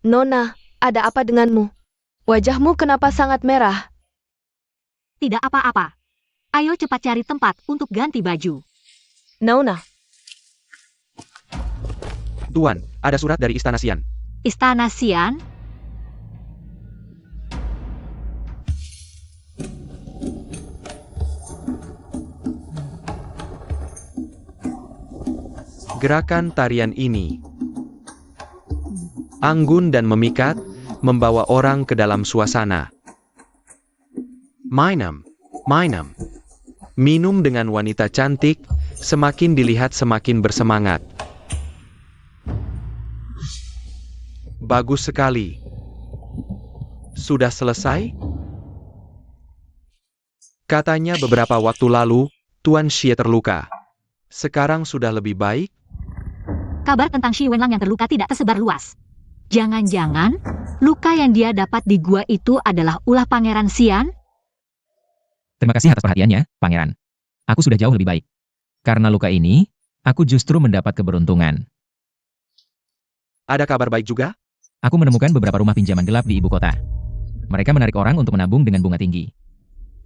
A: Nona, ada apa denganmu? Wajahmu kenapa sangat merah?
B: tidak apa-apa. Ayo cepat cari tempat untuk ganti baju.
A: Nona,
D: Tuan, ada surat dari Istana Xian.
B: Istana Xian,
D: Gerakan tarian ini anggun dan memikat, membawa orang ke dalam suasana. Minum, minum. Minum dengan wanita cantik, semakin dilihat semakin bersemangat. Bagus sekali. Sudah selesai? Katanya beberapa waktu lalu, Tuan Xie terluka. Sekarang sudah lebih baik?
B: kabar tentang Xi Wenlang yang terluka tidak tersebar luas. Jangan-jangan, luka yang dia dapat di gua itu adalah ulah Pangeran Xian?
C: Terima kasih atas perhatiannya, Pangeran. Aku sudah jauh lebih baik. Karena luka ini, aku justru mendapat keberuntungan.
D: Ada kabar baik juga?
C: Aku menemukan beberapa rumah pinjaman gelap di ibu kota. Mereka menarik orang untuk menabung dengan bunga tinggi.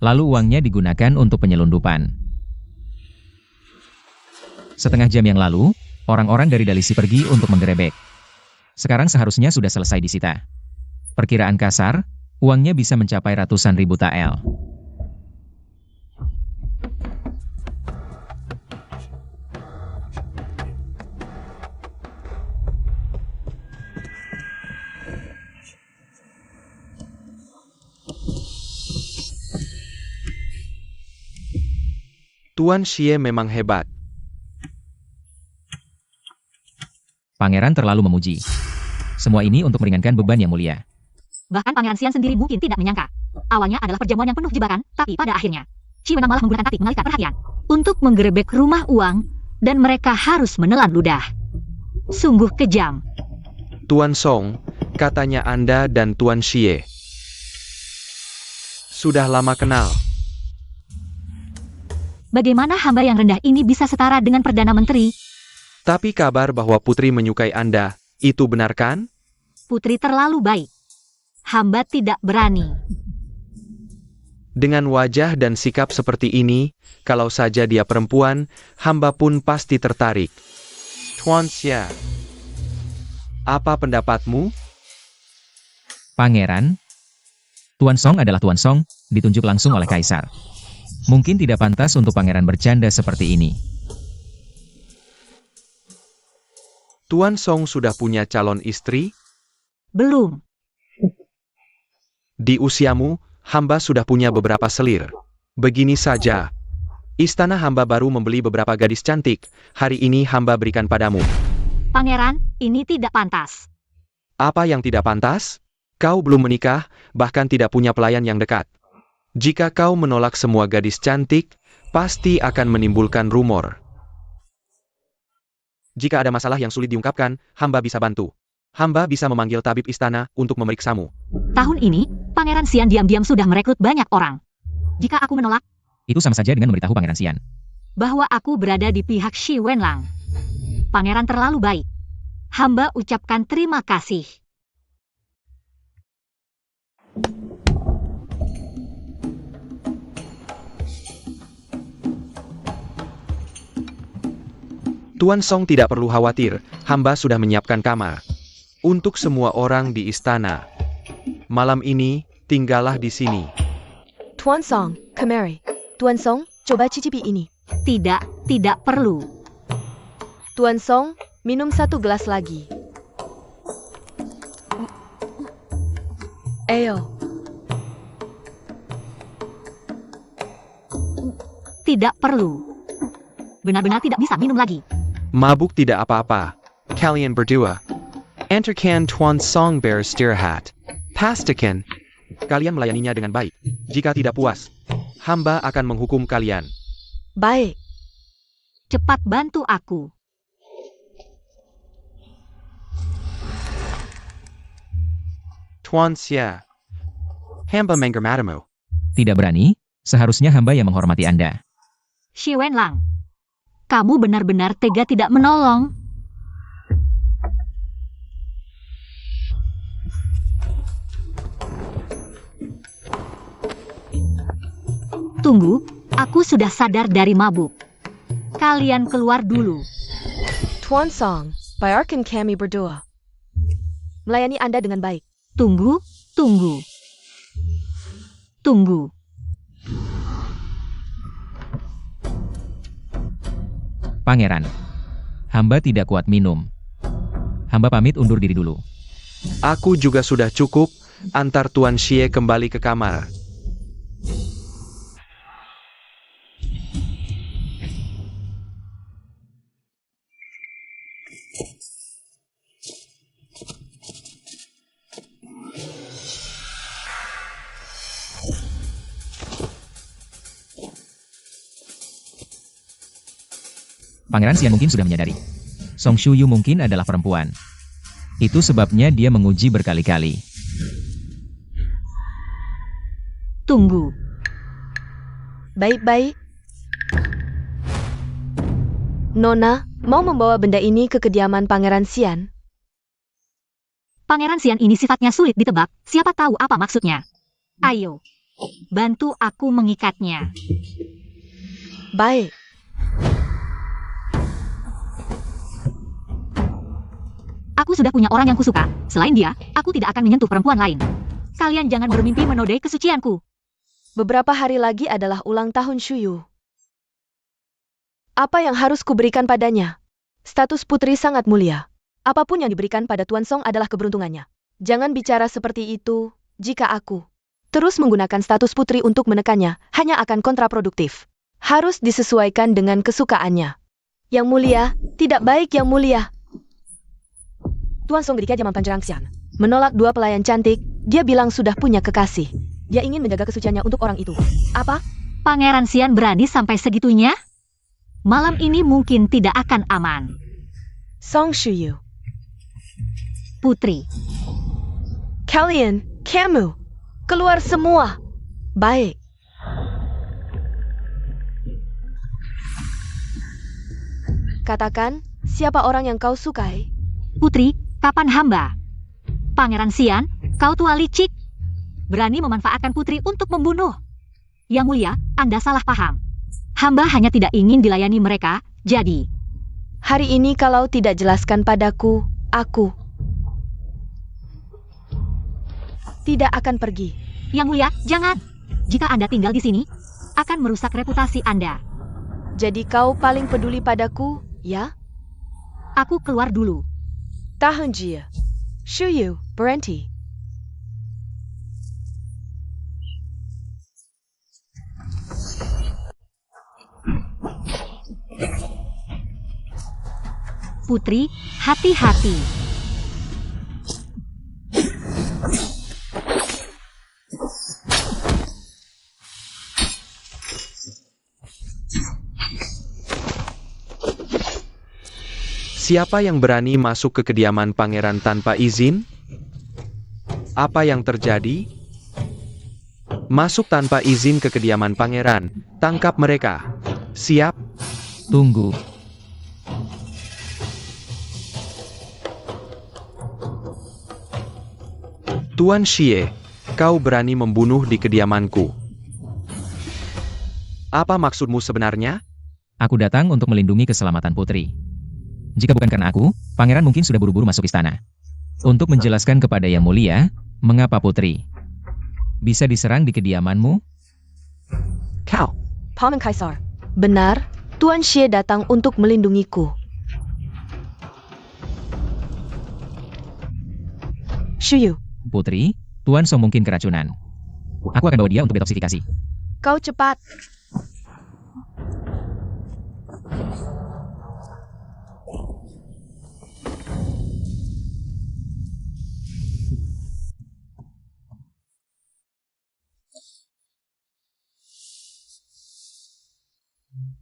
C: Lalu uangnya digunakan untuk penyelundupan. Setengah jam yang lalu, orang-orang dari Dalisi pergi untuk menggerebek. Sekarang seharusnya sudah selesai disita. Perkiraan kasar, uangnya bisa mencapai ratusan ribu tael.
D: Tuan Xie memang hebat.
C: Pangeran terlalu memuji. Semua ini untuk meringankan beban yang mulia.
B: Bahkan Pangeran Xian sendiri mungkin tidak menyangka. Awalnya adalah perjamuan yang penuh jebakan, tapi pada akhirnya, Xi Wenlang malah menggunakan taktik mengalihkan perhatian untuk menggerebek rumah uang, dan mereka harus menelan ludah. Sungguh kejam.
D: Tuan Song, katanya Anda dan Tuan Xie sudah lama kenal.
B: Bagaimana hamba yang rendah ini bisa setara dengan Perdana Menteri?
D: Tapi kabar bahwa Putri menyukai Anda, itu benar kan?
B: Putri terlalu baik. Hamba tidak berani.
D: Dengan wajah dan sikap seperti ini, kalau saja dia perempuan, hamba pun pasti tertarik. Tuan Xie, apa pendapatmu?
C: Pangeran, Tuan Song adalah Tuan Song, ditunjuk langsung oleh Kaisar. Mungkin tidak pantas untuk pangeran bercanda seperti ini.
D: Tuan Song sudah punya calon istri?
B: Belum.
D: Di usiamu, hamba sudah punya beberapa selir. Begini saja. Istana hamba baru membeli beberapa gadis cantik. Hari ini hamba berikan padamu.
B: Pangeran, ini tidak pantas.
D: Apa yang tidak pantas? Kau belum menikah, bahkan tidak punya pelayan yang dekat. Jika kau menolak semua gadis cantik, pasti akan menimbulkan rumor. Jika ada masalah yang sulit diungkapkan, hamba bisa bantu. Hamba bisa memanggil tabib istana untuk memeriksamu.
B: Tahun ini, Pangeran Xian diam-diam sudah merekrut banyak orang. Jika aku menolak
C: Itu sama saja dengan memberitahu Pangeran Xian.
B: bahwa aku berada di pihak Shi Wenlang, Pangeran terlalu baik. Hamba ucapkan terima kasih.
D: Tuan Song tidak perlu khawatir, hamba sudah menyiapkan kamar. Untuk semua orang di istana. Malam ini, tinggallah di sini.
A: Tuan Song, kemari. Tuan Song, coba cicipi ini.
B: Tidak perlu.
A: Tuan Song, minum 1 gelas lagi. Ayo.
B: Tidak perlu. Benar-benar tidak bisa minum lagi.
D: Mabuk tidak apa-apa. Kalian berdua. Enterkan Tuan Song beristirahat. Pastikan. Kalian melayaninya dengan baik. Jika tidak puas, hamba akan menghukum kalian.
A: Baik.
B: Cepat bantu aku.
D: Tuan Xia. Hamba menghormatimu.
C: Tidak berani? Seharusnya hamba yang menghormati Anda.
B: Shi Wenlang, kamu benar-benar tega tidak menolong. Tunggu, aku sudah sadar dari mabuk. Kalian keluar dulu.
A: Tuan Song, bayarkan kami berdua. Melayani Anda dengan baik.
B: Tunggu.
C: Pangeran. Hamba tidak kuat minum. Hamba pamit undur diri dulu.
D: Aku juga sudah cukup. Antar Tuan Xie kembali ke kamar.
C: Pangeran Xian mungkin sudah menyadari. Song Shuyu mungkin adalah perempuan. Itu sebabnya dia menguji berkali-kali.
B: Tunggu.
A: Baik-baik. Nona, mau membawa benda ini ke kediaman Pangeran Xian?
B: Pangeran Xian ini sifatnya sulit ditebak. Siapa tahu apa maksudnya? Ayo, bantu aku mengikatnya.
A: Baik.
B: Aku sudah punya orang yang kusuka. Selain dia, aku tidak akan menyentuh perempuan lain. Kalian jangan bermimpi menodai kesucianku.
A: Beberapa hari lagi adalah ulang tahun Shuyu. Apa yang harus kuberikan padanya? Status putri sangat mulia. Apapun yang diberikan pada Tuan Song adalah keberuntungannya. Jangan bicara seperti itu. Jika aku terus menggunakan status putri untuk menekannya, hanya akan kontraproduktif. Harus disesuaikan dengan kesukaannya. Yang mulia, tidak baik yang mulia. Tuan Song dari Kejaman Panjerang Xian menolak 2 pelayan cantik. Dia bilang sudah punya kekasih. Dia ingin menjaga kesuciannya untuk orang itu. Apa?
B: Pangeran Xian berani sampai segitunya? Malam ini mungkin tidak akan aman.
A: Song Shuyu.
B: Putri,
A: Kalian, kamu, keluar semua. Baik. Katakan, siapa orang yang kau sukai?
B: Putri, kapan hamba? Pangeran Xian, kau tua licik. Berani memanfaatkan putri untuk membunuh. Yang mulia, Anda salah paham. Hamba hanya tidak ingin dilayani mereka, jadi.
A: Hari ini kalau tidak jelaskan padaku, aku tidak akan pergi.
B: Yang mulia, jangan. Jika Anda tinggal di sini, akan merusak reputasi Anda.
A: Jadi kau paling peduli padaku, ya?
B: Aku keluar dulu.
A: Tahan Jia. Shuyu, berhenti.
B: Putri, hati-hati.
D: Siapa yang berani masuk ke kediaman pangeran tanpa izin? Apa yang terjadi? Masuk tanpa izin ke kediaman pangeran. Tangkap mereka. Siap?
C: Tunggu.
D: Tuan Xie, kau berani membunuh di kediamanku. Apa maksudmu sebenarnya?
C: Aku datang untuk melindungi keselamatan putri. Jika bukan karena aku, pangeran mungkin sudah buru-buru masuk istana. Untuk menjelaskan kepada Yang Mulia, mengapa putri bisa diserang di kediamanmu?
D: Kau.
A: Paman Kaisar. Benar, Tuan Xie datang untuk melindungiku. Shuyu,
C: Putri, Tuan Song mungkin keracunan. Aku akan bawa dia untuk detoksifikasi.
A: kau cepat.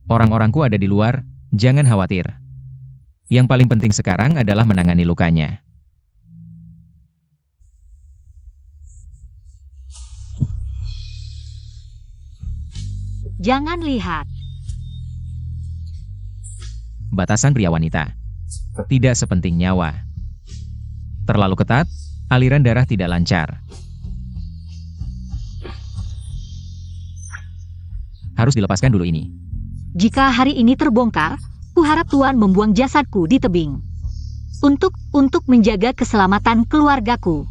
C: Orang-orangku ada di luar, jangan khawatir. Yang paling penting sekarang adalah menangani lukanya.
B: Jangan lihat.
C: Batasan pria wanita. Tidak sepenting nyawa. Terlalu ketat, aliran darah tidak lancar. Harus dilepaskan dulu ini.
B: Jika hari ini terbongkar, kuharap Tuan membuang jasadku di tebing. Untuk menjaga keselamatan keluargaku.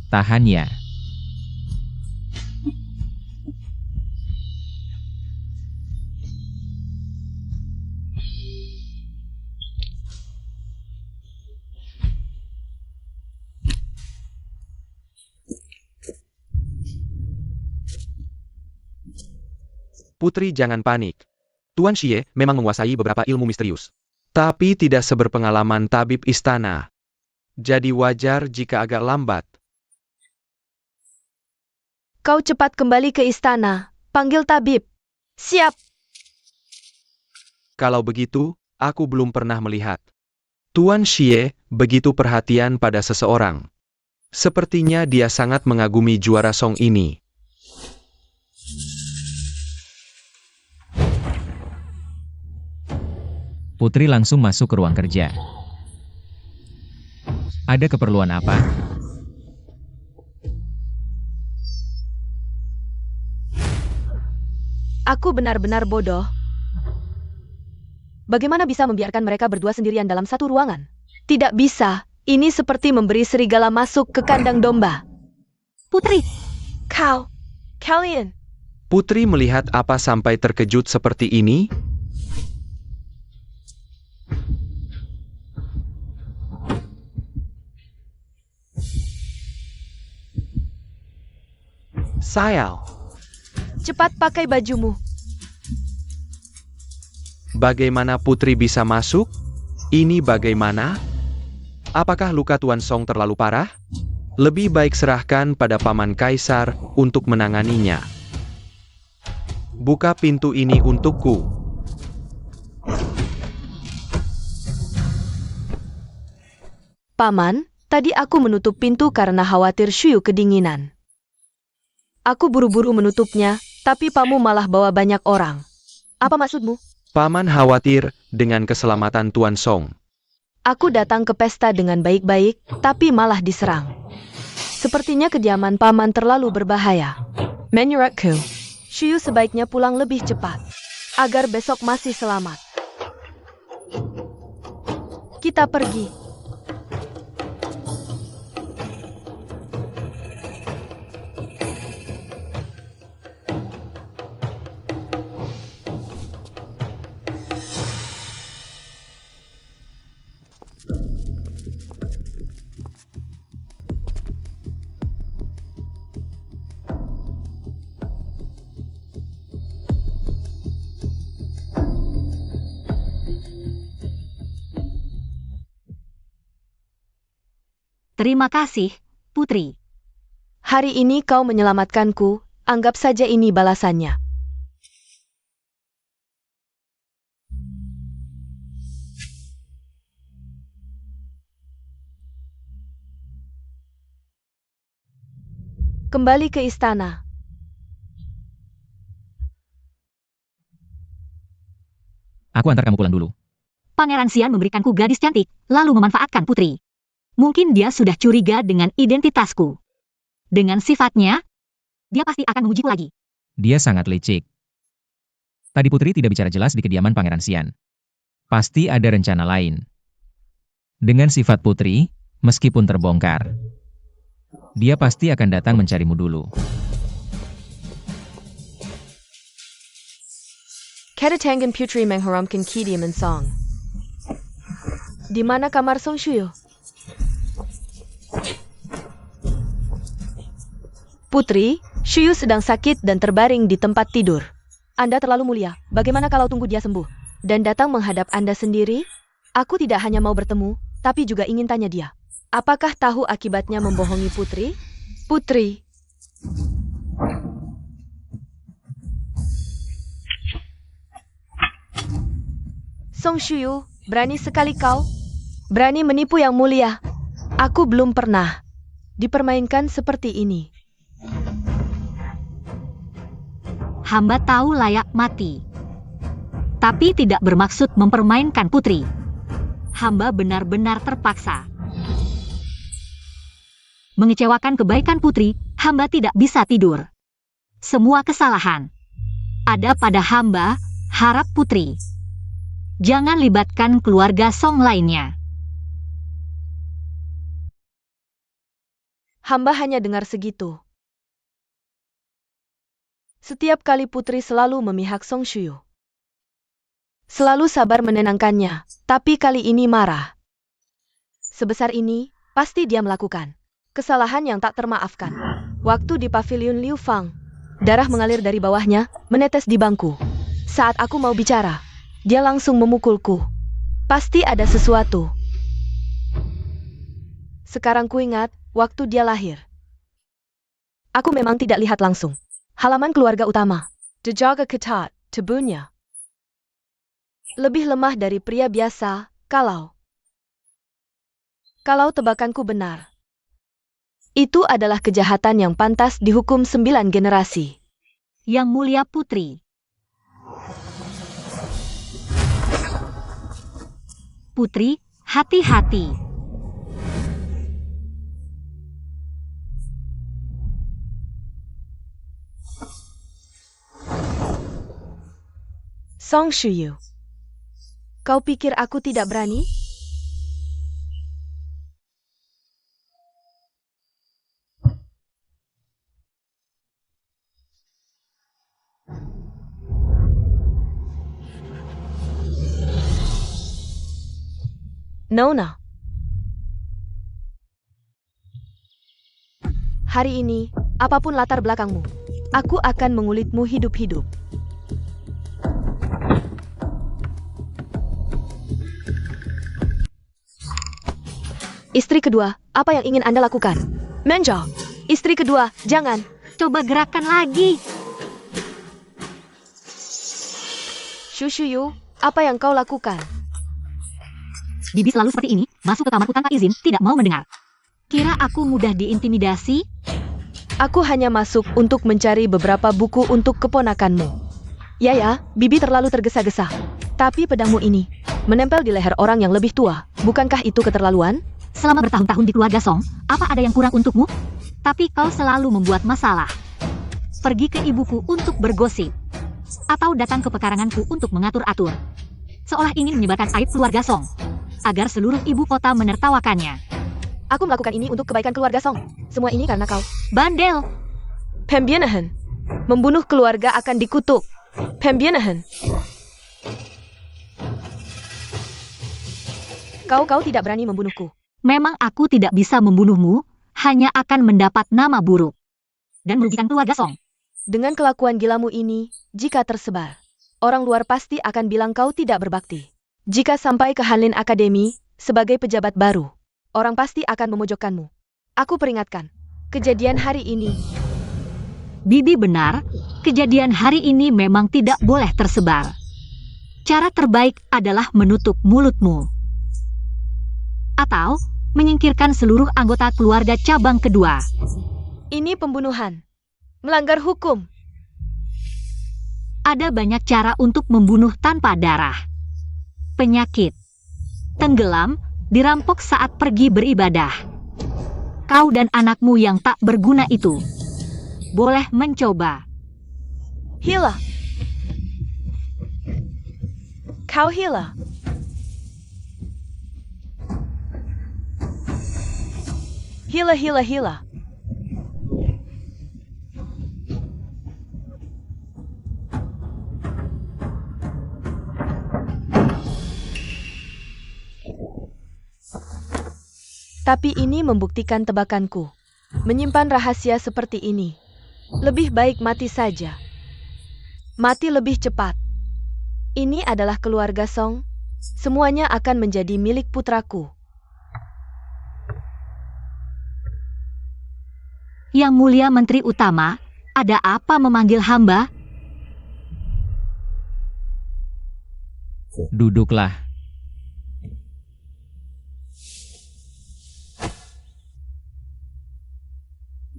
C: Tahan ya.
D: Putri jangan panik. Tuan Xie memang menguasai beberapa ilmu misterius. Tapi tidak seberpengalaman tabib istana. Jadi wajar jika agak lambat.
A: Kau cepat kembali ke istana. Panggil tabib. Siap.
D: Kalau begitu, aku belum pernah melihat. Tuan Xie begitu perhatian pada seseorang. Sepertinya dia sangat mengagumi juara Song ini.
C: Putri langsung masuk ke ruang kerja. Ada keperluan apa?
A: Aku benar-benar bodoh. Bagaimana bisa membiarkan mereka berdua sendirian dalam satu ruangan? Tidak bisa. Ini seperti memberi serigala masuk ke kandang domba.
B: Putri,
A: Kalian.
D: Putri melihat apa sampai terkejut seperti ini? Sayal,
A: Cepat pakai bajumu.
D: bagaimana Putri bisa masuk? Ini bagaimana? Apakah luka Tuan Song terlalu parah? Lebih baik serahkan pada Paman Kaisar untuk menanganinya. Buka pintu ini untukku.
A: Paman, tadi aku menutup pintu karena khawatir Shuyu kedinginan. Aku buru-buru menutupnya, tapi Pamu malah bawa banyak orang. Apa maksudmu?
D: Paman khawatir dengan keselamatan Tuan Song.
A: Aku datang ke pesta dengan baik-baik, tapi malah diserang. Sepertinya kediaman Paman terlalu berbahaya. Menurutku, Shuyu sebaiknya pulang lebih cepat, agar besok masih selamat. Kita pergi.
B: terima kasih, Putri.
A: Hari ini kau menyelamatkanku, Anggap saja ini balasannya. Kembali ke istana.
C: Aku antar kamu pulang dulu.
B: Pangeran Xian memberikanku gadis cantik, lalu memanfaatkan putri. Mungkin dia sudah curiga dengan identitasku. Dengan sifatnya, dia pasti akan mengujiku lagi.
C: Dia sangat licik. Tadi Putri tidak bicara jelas di kediaman Pangeran Xian. Pasti ada rencana lain. Dengan sifat Putri, meskipun terbongkar, dia pasti akan datang mencarimu dulu.
A: Kedatangan Putri mengharamkan kediaman Song. Di mana kamar Song Shuyu? Putri, Shuyu sedang sakit dan terbaring di tempat tidur. Anda terlalu mulia, bagaimana kalau tunggu dia sembuh? Dan datang menghadap Anda sendiri? Aku tidak hanya mau bertemu, tapi juga ingin tanya dia. Apakah tahu akibatnya membohongi Putri? Putri. Song Shuyu, berani sekali kau. Berani menipu yang mulia. Aku belum pernah dipermainkan seperti ini.
B: Hamba tahu layak mati. Tapi tidak bermaksud mempermainkan putri. Hamba benar-benar terpaksa. Mengecewakan kebaikan putri, hamba tidak bisa tidur. Semua kesalahan ada pada hamba, harap putri. Jangan libatkan keluarga Song lainnya.
A: Hamba hanya dengar segitu. Setiap kali Putri selalu memihak Song Shuyu. Selalu sabar menenangkannya, tapi kali ini marah. Sebesar ini, pasti dia melakukan kesalahan yang tak termaafkan. Waktu di pavilion Liu Fang, darah mengalir dari bawahnya, menetes di bangku. Saat aku mau bicara, dia langsung memukulku. Pasti ada sesuatu. Sekarang ku ingat, waktu dia lahir. Aku memang tidak lihat langsung. Halaman keluarga utama. Dijaga ketat, tubuhnya lebih lemah dari pria biasa, kalau tebakanku benar. Itu adalah kejahatan yang pantas dihukum 9 generasi.
B: Yang mulia putri. Putri, hati-hati.
A: Song Shuyu, kau pikir aku tidak berani? Nona. Hari ini, apapun latar belakangmu, aku akan mengulitmu hidup-hidup. Istri kedua, apa yang ingin Anda lakukan? Menjauh. Istri kedua, jangan.
B: Coba gerakan lagi.
A: Shushuyu, apa yang kau lakukan?
B: Bibi selalu seperti ini, masuk ke kamarku tanpa izin, tidak mau mendengar. Kira aku mudah diintimidasi?
A: Aku hanya masuk untuk mencari beberapa buku untuk keponakanmu. Ya, Bibi terlalu tergesa-gesa. Tapi pedangmu ini menempel di leher orang yang lebih tua. Bukankah itu keterlaluan?
B: Selama bertahun-tahun di keluarga Song, apa ada yang kurang untukmu? Tapi kau selalu membuat masalah. Pergi ke ibuku untuk bergosip. Atau datang ke pekaranganku untuk mengatur-atur. Seolah ingin menyebarkan aib keluarga Song. Agar seluruh ibu kota menertawakannya.
A: Aku melakukan ini untuk kebaikan keluarga Song. Semua ini karena kau.
B: Bandel!
A: Pembianahan. Membunuh keluarga akan dikutuk. Pembianahan. Kau tidak berani membunuhku.
B: Memang aku tidak bisa membunuhmu, hanya akan mendapat nama buruk. Dan merugikan keluarga Song.
A: Dengan kelakuan gilamu ini, jika tersebar, orang luar pasti akan bilang kau tidak berbakti. Jika sampai ke Hanlin Academy, sebagai pejabat baru, orang pasti akan memojokkanmu. Aku peringatkan, kejadian hari ini
B: Bibi benar, kejadian hari ini memang tidak boleh tersebar. Cara terbaik adalah menutup mulutmu. Atau menyingkirkan seluruh anggota keluarga cabang kedua.
A: Ini pembunuhan. Melanggar hukum.
B: Ada banyak cara untuk membunuh tanpa darah. Penyakit, tenggelam, dirampok saat pergi beribadah. Kau dan anakmu yang tak berguna itu boleh mencoba.
A: Hila. Kau hila. Hila, hila, hila. Tapi ini membuktikan tebakanku. Menyimpan rahasia seperti ini. Lebih baik mati saja. Mati lebih cepat. Ini adalah keluarga Song. Semuanya akan menjadi milik putraku.
B: Yang Mulia Menteri Utama, ada apa memanggil hamba?
C: Duduklah.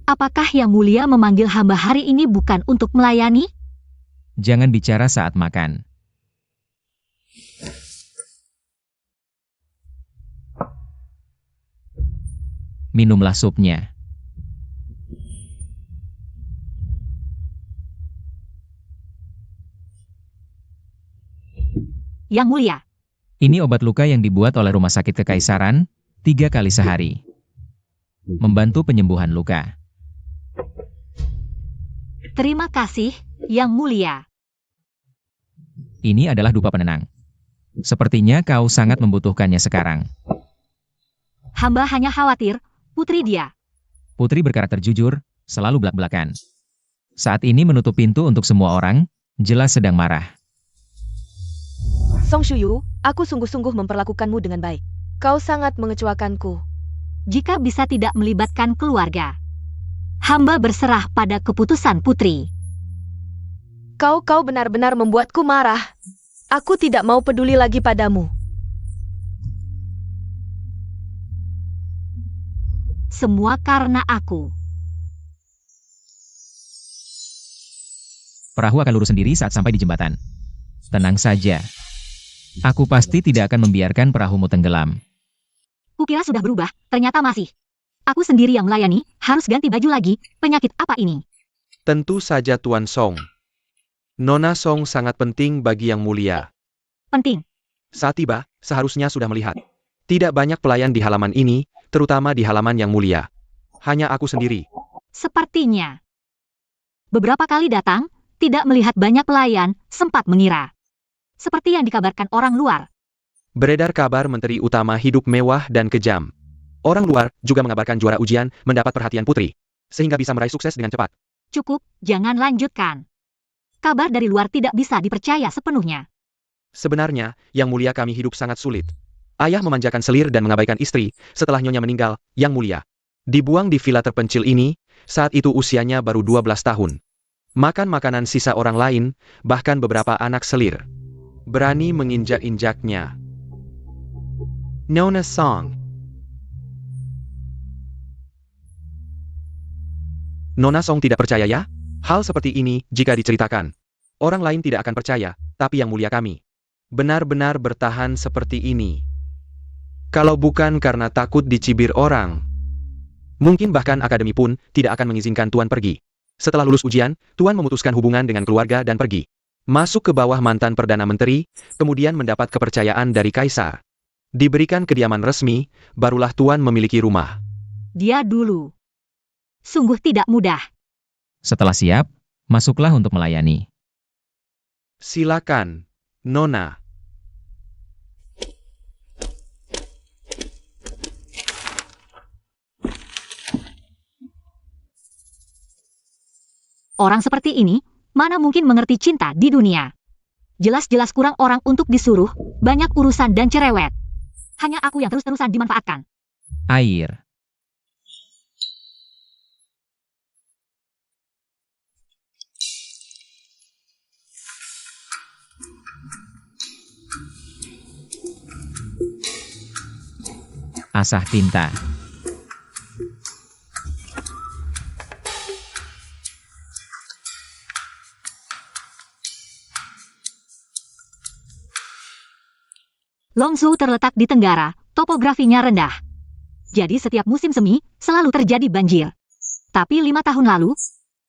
B: Apakah Yang Mulia memanggil hamba hari ini bukan untuk melayani?
C: Jangan bicara saat makan. Minumlah supnya.
B: Yang Mulia,
C: Ini obat luka yang dibuat oleh Rumah Sakit Kekaisaran, 3 kali sehari. Membantu penyembuhan luka.
B: terima kasih, Yang Mulia.
C: Ini adalah dupa penenang. Sepertinya kau sangat membutuhkannya sekarang.
B: Hamba hanya khawatir, putri dia.
C: Putri berkarakter jujur, selalu belak-belakan. Saat ini menutup pintu untuk semua orang, jelas sedang marah.
A: Song Shuyu, aku sungguh-sungguh memperlakukanmu dengan baik. Kau sangat mengecewakanku.
B: Jika bisa tidak melibatkan keluarga, hamba berserah pada keputusan putri.
A: Kau benar-benar membuatku marah. Aku tidak mau peduli lagi padamu.
B: Semua karena aku.
C: Perahu akan lurus sendiri saat sampai di jembatan. Tenang saja. Aku pasti tidak akan membiarkan perahumu tenggelam.
B: Kukira sudah berubah, ternyata masih. Aku sendiri yang melayani, harus ganti baju lagi. Penyakit apa ini?
D: Tentu saja Tuan Song. Nona Song sangat penting bagi Yang Mulia.
B: Penting.
D: Saat tiba, seharusnya sudah melihat. Tidak banyak pelayan di halaman ini, terutama di halaman Yang Mulia. Hanya aku sendiri.
B: Sepertinya. Beberapa kali datang, tidak melihat banyak pelayan, sempat mengira. Seperti yang dikabarkan orang luar.
D: Beredar kabar Menteri Utama hidup mewah dan kejam. Orang luar juga mengabarkan juara ujian mendapat perhatian putri, sehingga bisa meraih sukses dengan cepat.
B: Cukup, jangan lanjutkan. Kabar dari luar tidak bisa dipercaya sepenuhnya.
D: Sebenarnya, Yang Mulia kami hidup sangat sulit. Ayah memanjakan selir dan mengabaikan istri, setelah nyonya meninggal, Yang Mulia dibuang di villa terpencil ini, saat itu usianya baru 12 tahun. Makan makanan sisa orang lain, bahkan beberapa anak selir. Berani menginjak-injaknya. Nona Song. Nona Song tidak percaya ya? Hal seperti ini, jika diceritakan, orang lain tidak akan percaya, tapi Yang Mulia kami benar-benar bertahan seperti ini. Kalau bukan karena takut dicibir orang, mungkin bahkan akademi pun tidak akan mengizinkan Tuan pergi. Setelah lulus ujian, Tuan memutuskan hubungan dengan keluarga dan pergi. Masuk ke bawah mantan Perdana Menteri, kemudian mendapat kepercayaan dari Kaisar. Diberikan kediaman resmi, barulah Tuan memiliki rumah.
B: Dia dulu. Sungguh tidak mudah.
C: Setelah siap, masuklah untuk melayani.
D: Silakan, Nona.
B: Orang seperti ini, mana mungkin mengerti cinta di dunia? Jelas-jelas kurang orang untuk disuruh, banyak urusan dan cerewet. Hanya aku yang terus-terusan dimanfaatkan.
C: Air. Asah tinta.
B: Longzhou terletak di tenggara, topografinya rendah. Jadi setiap musim semi, selalu terjadi banjir. Tapi 5 tahun lalu,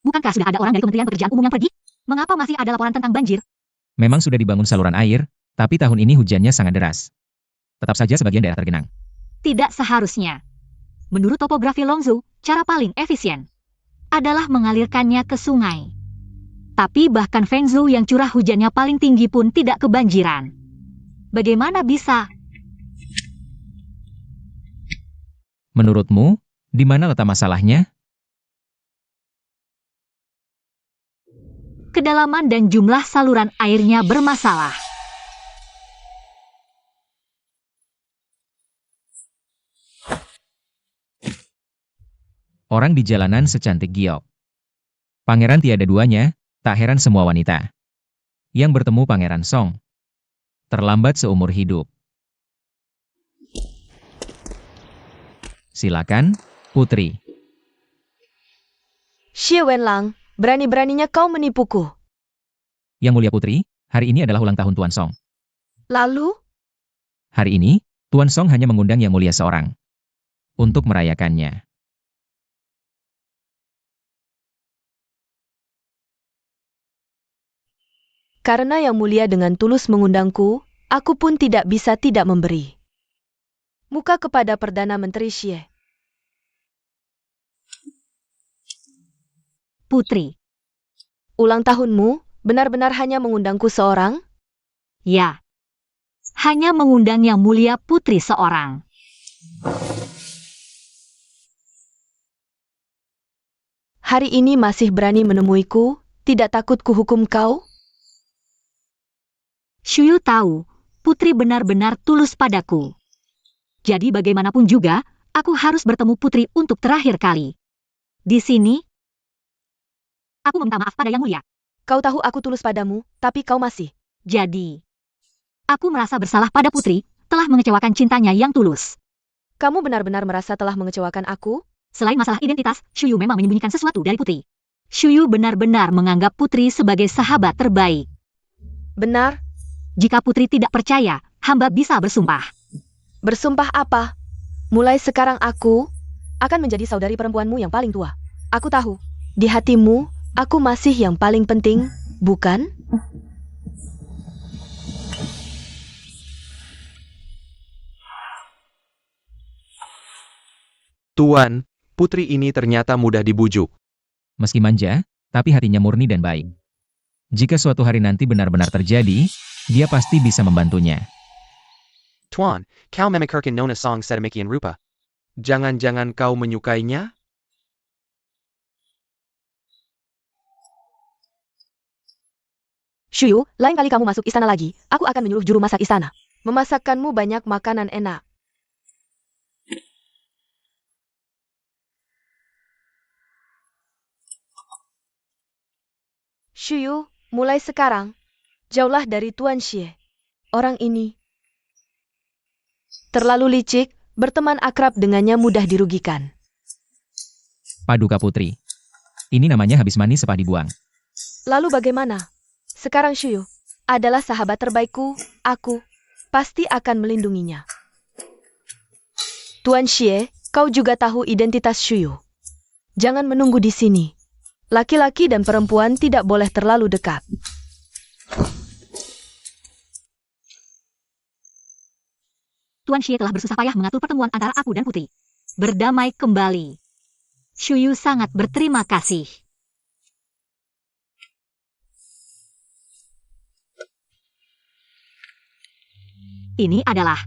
B: bukankah sudah ada orang dari Kementerian Pekerjaan Umum yang pergi? Mengapa masih ada laporan tentang banjir?
C: Memang sudah dibangun saluran air, tapi tahun ini hujannya sangat deras. Tetap saja sebagian daerah tergenang.
B: Tidak seharusnya. Menurut topografi Longzhou, cara paling efisien adalah mengalirkannya ke sungai. Tapi bahkan Fengzhou yang curah hujannya paling tinggi pun tidak kebanjiran. Bagaimana bisa?
C: Menurutmu, di mana letak masalahnya?
B: Kedalaman dan jumlah saluran airnya bermasalah.
C: Orang di jalanan secantik Giok. Pangeran tiada duanya, tak heran semua wanita yang bertemu Pangeran Song terlambat seumur hidup. Silakan, Putri.
A: Xie Wenlang, berani-beraninya kau menipuku.
C: Yang mulia Putri, hari ini adalah ulang tahun Tuan Song.
A: Lalu,
C: Hari ini, Tuan Song hanya mengundang yang mulia seorang untuk merayakannya.
A: karena yang mulia dengan tulus mengundangku, aku pun tidak bisa tidak memberi muka kepada Perdana Menteri Xie.
B: Putri,
A: Ulang tahunmu benar-benar hanya mengundangku seorang?
B: ya. Hanya mengundang yang mulia putri seorang.
A: Hari ini masih berani menemuiku, tidak takut kuhukum kau?
B: Shuyu tahu, Putri benar-benar tulus padaku. Jadi bagaimanapun juga, aku harus bertemu Putri untuk terakhir kali. Di sini, aku meminta maaf pada Yang Mulia.
A: Kau tahu aku tulus padamu, tapi kau masih.
B: Jadi, aku merasa bersalah pada Putri, telah mengecewakan cintanya yang tulus.
A: Kamu benar-benar merasa telah mengecewakan aku?
B: Selain masalah identitas, Shuyu memang menyembunyikan sesuatu dari Putri. Shuyu benar-benar menganggap Putri sebagai sahabat terbaik.
A: Benar?
B: Jika Putri tidak percaya, hamba bisa bersumpah.
A: Bersumpah apa? Mulai sekarang aku akan menjadi saudari perempuanmu yang paling tua. Aku tahu, di hatimu, aku masih yang paling penting, bukan?
D: Tuan, putri ini ternyata mudah dibujuk.
C: Meski manja, tapi hatinya murni dan baik. Jika suatu hari nanti benar-benar terjadi, dia pasti bisa membantunya.
D: Tuan, kau memikirkan Nona Song sedemikian rupa. Jangan-jangan kau menyukainya?
A: Shuyu, lain kali kamu masuk istana lagi, aku akan menyuruh juru masak istana memasakkanmu banyak makanan enak. Shuyu, mulai sekarang, jauhlah dari Tuan Xie. Orang ini terlalu licik, berteman akrab dengannya mudah dirugikan.
C: Paduka Putri. Ini namanya habis manis sepah dibuang.
A: Lalu bagaimana? Sekarang Shuyu adalah sahabat terbaikku, aku pasti akan melindunginya. Tuan Xie, kau juga tahu identitas Shuyu. Jangan menunggu di sini. Laki-laki dan perempuan tidak boleh terlalu dekat.
B: Tuan Xie telah bersusah payah mengatur pertemuan antara aku dan Putri. Berdamai kembali. Shuyu sangat berterima kasih. Ini adalah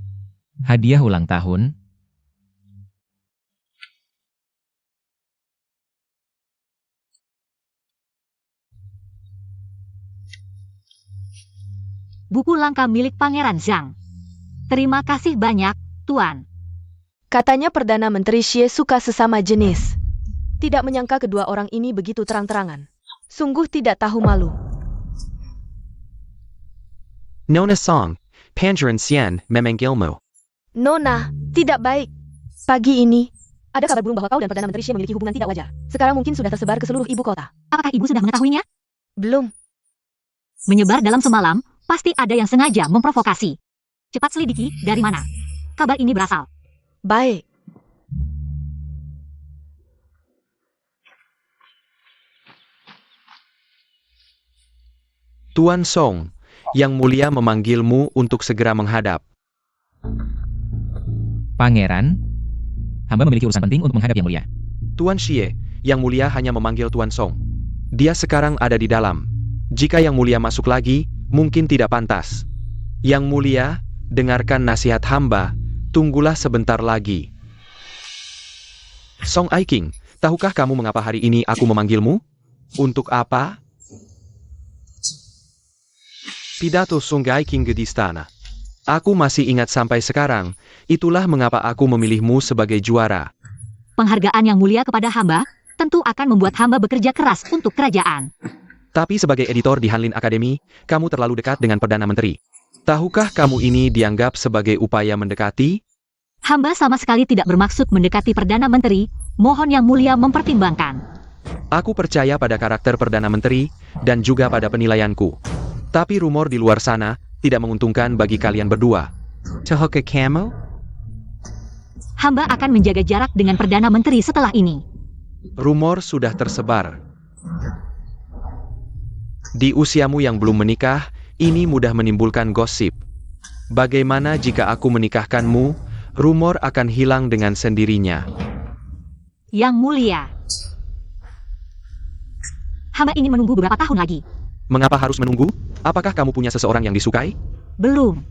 C: Hadiah ulang tahun.
B: buku langka milik Pangeran Zhang. Terima kasih banyak, Tuan.
A: Katanya Perdana Menteri Xie suka sesama jenis. Tidak menyangka kedua orang ini begitu terang-terangan. Sungguh tidak tahu malu.
D: Nona Song, Pangeran Xian memanggilmu.
A: Nona, tidak baik. Pagi ini, ada kabar burung bahwa kau dan Perdana Menteri Xie memiliki hubungan tidak wajar. Sekarang mungkin sudah tersebar ke seluruh ibu kota.
B: Apakah ibu sudah mengetahuinya?
A: Belum.
B: Menyebar dalam semalam, pasti ada yang sengaja memprovokasi. Cepat selidiki dari mana kabar ini berasal.
A: Baik.
D: Tuan Song, Yang Mulia memanggilmu untuk segera menghadap.
C: Pangeran, hamba memiliki urusan penting untuk menghadap Yang Mulia.
D: Tuan Xie, Yang Mulia hanya memanggil Tuan Song. Dia sekarang ada di dalam. Jika Yang Mulia masuk lagi, mungkin tidak pantas. Yang Mulia, dengarkan nasihat hamba, tunggulah sebentar lagi. Song Aiking, tahukah kamu mengapa hari ini aku memanggilmu? Untuk apa? Pidato Song Aiking di istana. Aku masih ingat sampai sekarang, itulah mengapa aku memilihmu sebagai juara.
B: Penghargaan yang mulia kepada hamba, tentu akan membuat hamba bekerja keras untuk kerajaan.
D: Tapi sebagai editor di Hanlin Academy, kamu terlalu dekat dengan Perdana Menteri. Tahukah kamu ini dianggap sebagai upaya mendekati?
B: Hamba sama sekali tidak bermaksud mendekati Perdana Menteri, mohon yang mulia mempertimbangkan.
D: Aku percaya pada karakter Perdana Menteri, dan juga pada penilaianku. Tapi rumor di luar sana, tidak menguntungkan bagi kalian berdua. Tahukah kamu?
B: Hamba akan menjaga jarak dengan Perdana Menteri setelah ini.
D: Rumor sudah tersebar. Di usiamu yang belum menikah, ini mudah menimbulkan gosip. Bagaimana jika aku menikahkanmu, rumor akan hilang dengan sendirinya.
B: Yang mulia, hamba ingin menunggu beberapa tahun lagi.
D: Mengapa harus menunggu? Apakah kamu punya seseorang yang disukai?
B: Belum.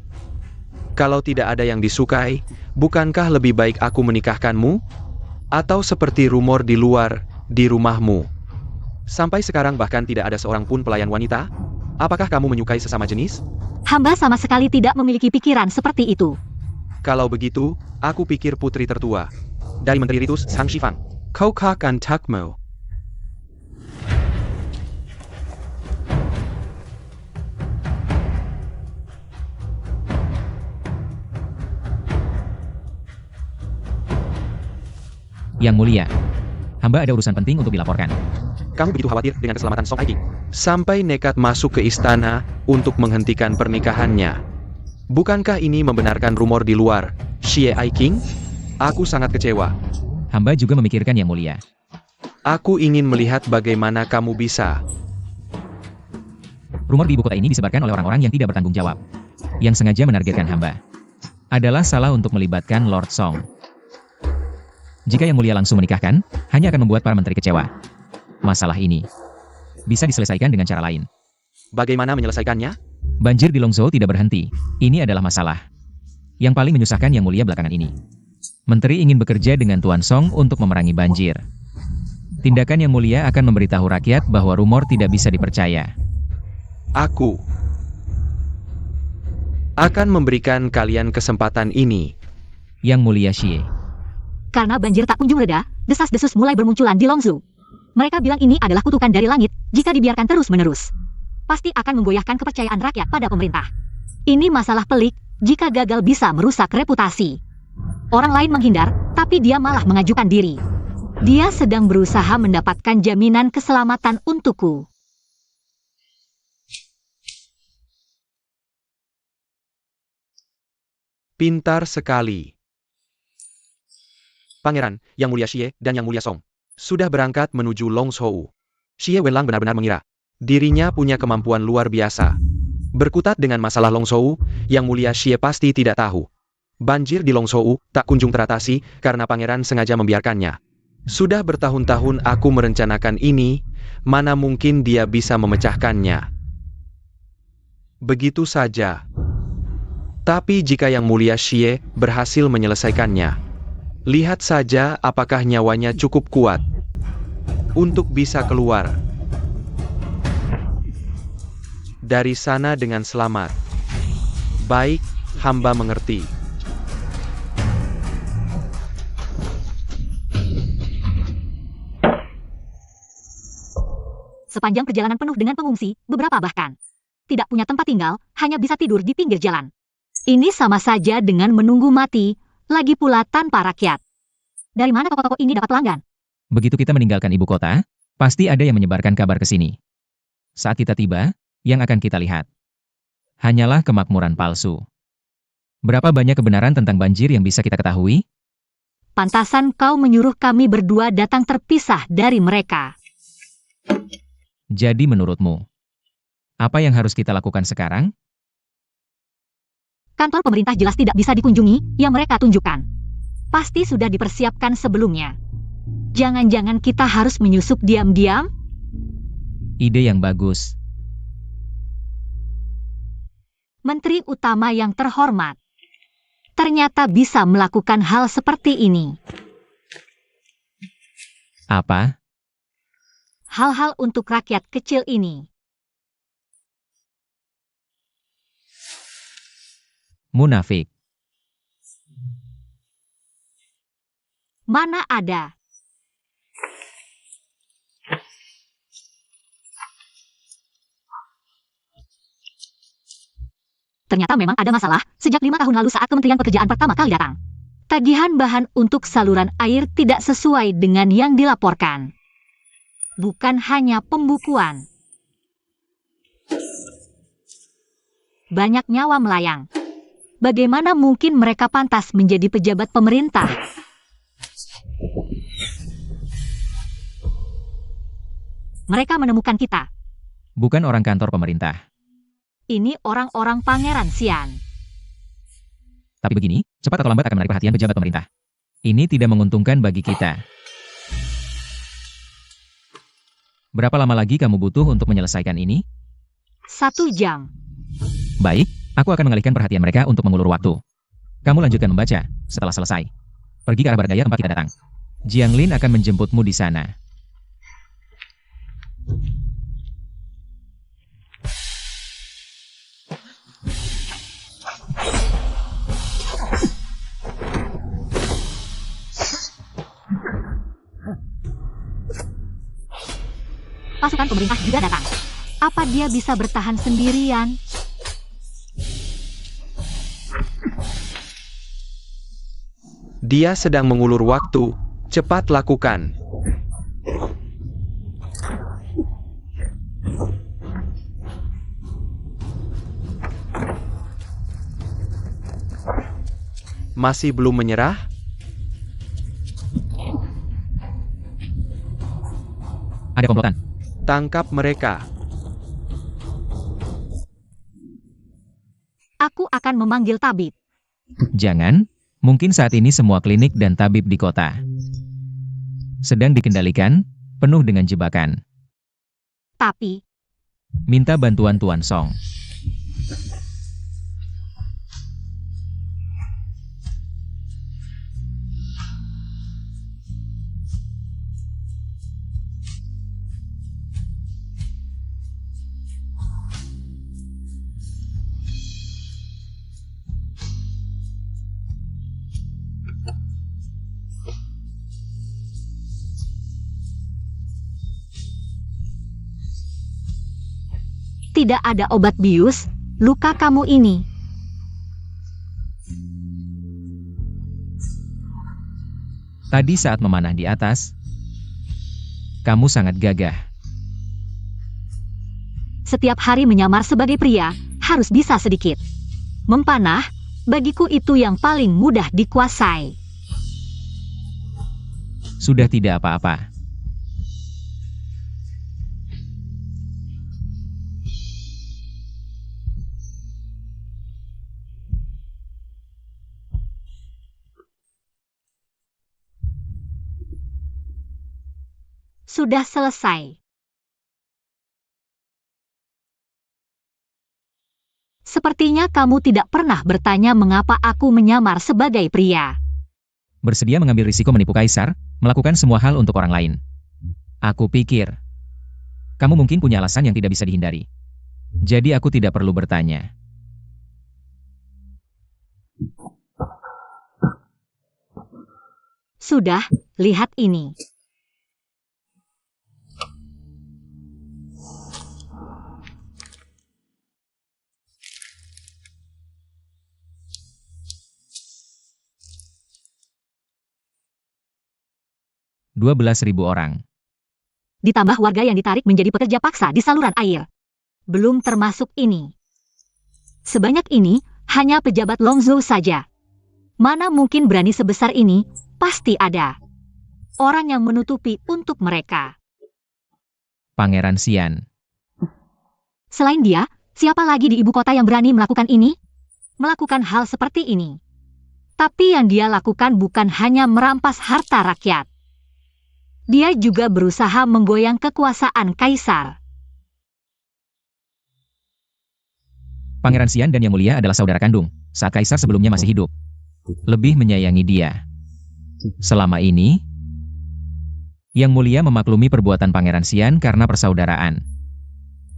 D: Kalau tidak ada yang disukai, bukankah lebih baik aku menikahkanmu? Atau seperti rumor di luar, di rumahmu? Sampai sekarang bahkan tidak ada seorang pun pelayan wanita? Apakah kamu menyukai sesama jenis?
B: Hamba sama sekali tidak memiliki pikiran seperti itu.
D: Kalau begitu, aku pikir putri tertua. Dari Menteri Ritus, Sang Shifang. Kau akan takmo.
C: Yang Mulia, hamba ada urusan penting untuk dilaporkan.
D: Kamu begitu khawatir dengan keselamatan Song Aiking, sampai nekat masuk ke istana untuk menghentikan pernikahannya. Bukankah ini membenarkan rumor di luar, Xie Aiking? Aku sangat kecewa.
C: Hamba juga memikirkan Yang Mulia.
D: Aku ingin melihat bagaimana kamu bisa.
C: Rumor di ibu kota ini disebarkan oleh orang-orang yang tidak bertanggung jawab. Yang sengaja menargetkan hamba. Adalah salah untuk melibatkan Lord Song. Jika Yang Mulia langsung menikahkan, hanya akan membuat para menteri kecewa. Masalah ini bisa diselesaikan dengan cara lain.
D: Bagaimana menyelesaikannya?
C: Banjir di Longzhou tidak berhenti. Ini adalah masalah yang paling menyusahkan Yang Mulia belakangan ini. Menteri ingin bekerja dengan Tuan Song untuk memerangi banjir. Tindakan Yang Mulia akan memberitahu rakyat bahwa rumor tidak bisa dipercaya.
D: Aku akan memberikan kalian kesempatan ini.
C: Yang Mulia Xie.
B: Karena banjir tak kunjung reda, desas-desus mulai bermunculan di Longzhou. Mereka bilang ini adalah kutukan dari langit, jika dibiarkan terus-menerus. Pasti akan menggoyahkan kepercayaan rakyat pada pemerintah. Ini masalah pelik, jika gagal bisa merusak reputasi. Orang lain menghindar, tapi dia malah mengajukan diri. Dia sedang berusaha mendapatkan jaminan keselamatan untukku.
D: Pintar sekali. Pangeran, Yang Mulia Xie, dan Yang Mulia Song sudah berangkat menuju Longzhou. Xie Wenlang benar-benar mengira dirinya punya kemampuan luar biasa. Berkutat dengan masalah Longzhou, Yang Mulia Xie pasti tidak tahu. Banjir di Longzhou tak kunjung teratasi karena pangeran sengaja membiarkannya. Sudah bertahun-tahun aku merencanakan ini, mana mungkin dia bisa memecahkannya. Begitu saja. Tapi jika Yang Mulia Xie berhasil menyelesaikannya, lihat saja apakah nyawanya cukup kuat untuk bisa keluar dari sana dengan selamat. Baik, hamba mengerti.
B: Sepanjang perjalanan penuh dengan pengungsi, beberapa bahkan tidak punya tempat tinggal, hanya bisa tidur di pinggir jalan. Ini sama saja dengan menunggu mati, lagi pula tanpa rakyat. Dari mana toko-toko ini dapat pelanggan?
C: Begitu kita meninggalkan ibu kota, pasti ada yang menyebarkan kabar ke sini. Saat kita tiba, yang akan kita lihat hanyalah kemakmuran palsu. Berapa banyak kebenaran tentang banjir yang bisa kita ketahui?
B: Pantasan kau menyuruh kami berdua datang terpisah dari mereka.
C: Jadi menurutmu, apa yang harus kita lakukan sekarang?
B: Kantor pemerintah jelas tidak bisa dikunjungi, yang mereka tunjukkan pasti sudah dipersiapkan sebelumnya. Jangan-jangan kita harus menyusup diam-diam?
C: Ide yang bagus.
B: Menteri utama yang terhormat ternyata bisa melakukan hal seperti ini.
C: Apa?
B: Hal-hal untuk rakyat kecil ini.
C: Munafik.
B: Mana ada. Ternyata memang ada masalah sejak 5 tahun lalu saat Kementerian Pekerjaan pertama kali datang. Tagihan bahan untuk saluran air tidak sesuai dengan yang dilaporkan. Bukan hanya pembukuan. Banyak nyawa melayang. Bagaimana mungkin mereka pantas menjadi pejabat pemerintah? Mereka menemukan kita.
C: Bukan orang kantor pemerintah.
B: Ini orang-orang Pangeran Xian.
C: Tapi begini, cepat atau lambat akan menarik perhatian pejabat pemerintah. Ini tidak menguntungkan bagi kita. Berapa lama lagi kamu butuh untuk menyelesaikan ini?
B: 1 jam.
C: Baik, aku akan mengalihkan perhatian mereka untuk mengulur waktu. Kamu lanjutkan membaca, setelah selesai. Pergi ke arah barat daya tempat kita datang. Jianglin akan menjemputmu di sana.
B: Pasukan pemerintah juga datang. Apa dia bisa bertahan sendirian?
D: Dia sedang mengulur waktu. Cepat lakukan. Masih belum menyerah?
C: Ada komplotan.
D: Tangkap mereka.
B: Aku akan memanggil tabib.
C: Jangan, mungkin saat ini semua klinik dan tabib di kota sedang dikendalikan, penuh dengan jebakan.
B: Tapi,
C: Minta bantuan Tuan Song.
B: tidak ada obat bius, luka kamu ini.
C: Tadi saat memanah di atas, kamu sangat gagah.
B: Setiap hari menyamar sebagai pria, harus bisa sedikit. Mempanah, bagiku itu yang paling mudah dikuasai.
C: Sudah tidak apa-apa.
B: Sudah selesai. Sepertinya kamu tidak pernah bertanya mengapa aku menyamar sebagai pria.
C: Bersedia mengambil risiko menipu kaisar, melakukan semua hal untuk orang lain. Aku pikir, kamu mungkin punya alasan yang tidak bisa dihindari. Jadi aku tidak perlu bertanya.
B: Sudah, lihat ini.
C: 12.000 orang.
B: Ditambah warga yang ditarik menjadi pekerja paksa di saluran air. Belum termasuk ini. Sebanyak ini hanya pejabat Longzhou saja. Mana mungkin berani sebesar ini? Pasti ada orang yang menutupi untuk mereka.
C: Pangeran Xian.
B: Selain dia, siapa lagi di ibu kota yang berani melakukan ini? Melakukan hal seperti ini. Tapi yang dia lakukan bukan hanya merampas harta rakyat. Dia juga berusaha menggoyang kekuasaan kaisar.
C: Pangeran Xian dan Yang Mulia adalah saudara kandung, saat kaisar sebelumnya masih hidup. Lebih menyayangi dia. Selama ini, Yang Mulia memaklumi perbuatan Pangeran Xian karena persaudaraan.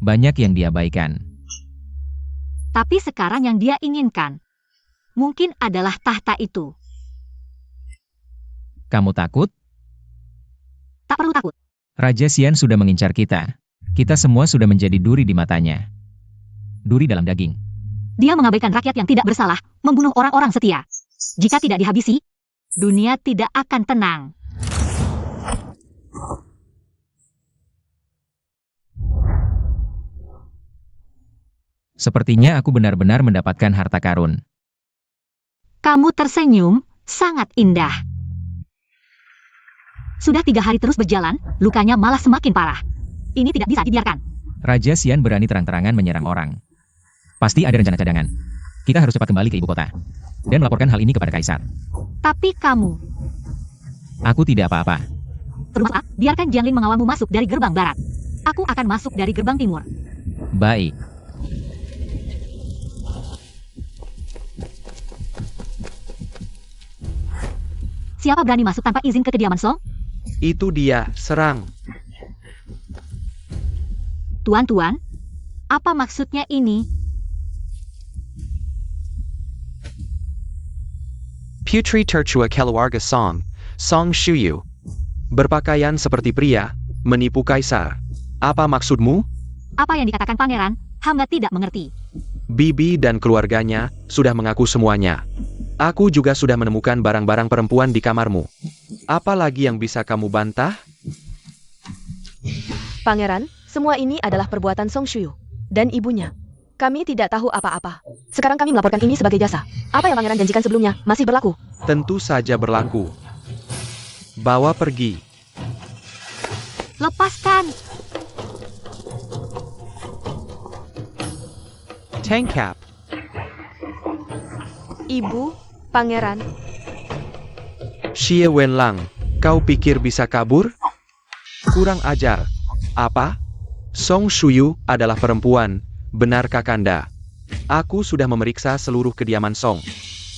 C: Banyak yang diabaikan.
B: Tapi sekarang yang dia inginkan, mungkin adalah tahta itu.
C: Kamu takut?
B: Tak perlu takut.
C: Raja Xian sudah mengincar kita. Kita semua sudah menjadi duri di matanya. Duri dalam daging.
B: Dia mengabaikan rakyat yang tidak bersalah, membunuh orang-orang setia. Jika tidak dihabisi, dunia tidak akan tenang.
C: Sepertinya aku benar-benar mendapatkan harta karun.
B: Kamu tersenyum, sangat indah. Sudah 3 hari terus berjalan, lukanya malah semakin parah. Ini tidak bisa dibiarkan.
C: Raja Xian berani terang-terangan menyerang orang. Pasti ada rencana cadangan. Kita harus cepat kembali ke ibu kota. Dan melaporkan hal ini kepada kaisar.
B: Tapi kamu,
C: Aku tidak apa-apa.
B: bermasalah, biarkan Jiang Lin mengawalmu masuk dari gerbang barat. Aku akan masuk dari gerbang timur.
C: Baik.
B: Siapa berani masuk tanpa izin ke kediaman Song?
D: Itu dia, serang.
B: Tuan-tuan, apa maksudnya ini?
D: Putri tertua keluarga Song, Song Shuyu. Berpakaian seperti pria, menipu kaisar. Apa maksudmu?
B: Apa yang dikatakan pangeran, hamba tidak mengerti.
D: Bibi dan keluarganya sudah mengaku semuanya. Aku juga sudah menemukan barang-barang perempuan di kamarmu. Apa lagi yang bisa kamu bantah?
A: Pangeran, semua ini adalah perbuatan Song Shuyu dan ibunya. Kami tidak tahu apa-apa. Sekarang kami melaporkan ini sebagai jasa. Apa yang pangeran janjikan sebelumnya masih berlaku.
D: Tentu saja berlaku. Bawa pergi.
B: Lepaskan!
D: Tangkap.
A: Ibu, pangeran,
D: Xie Wenlang, kau pikir bisa kabur? Kurang ajar. Apa? Song Shuyu adalah perempuan, benar Kakanda? Aku sudah memeriksa seluruh kediaman Song.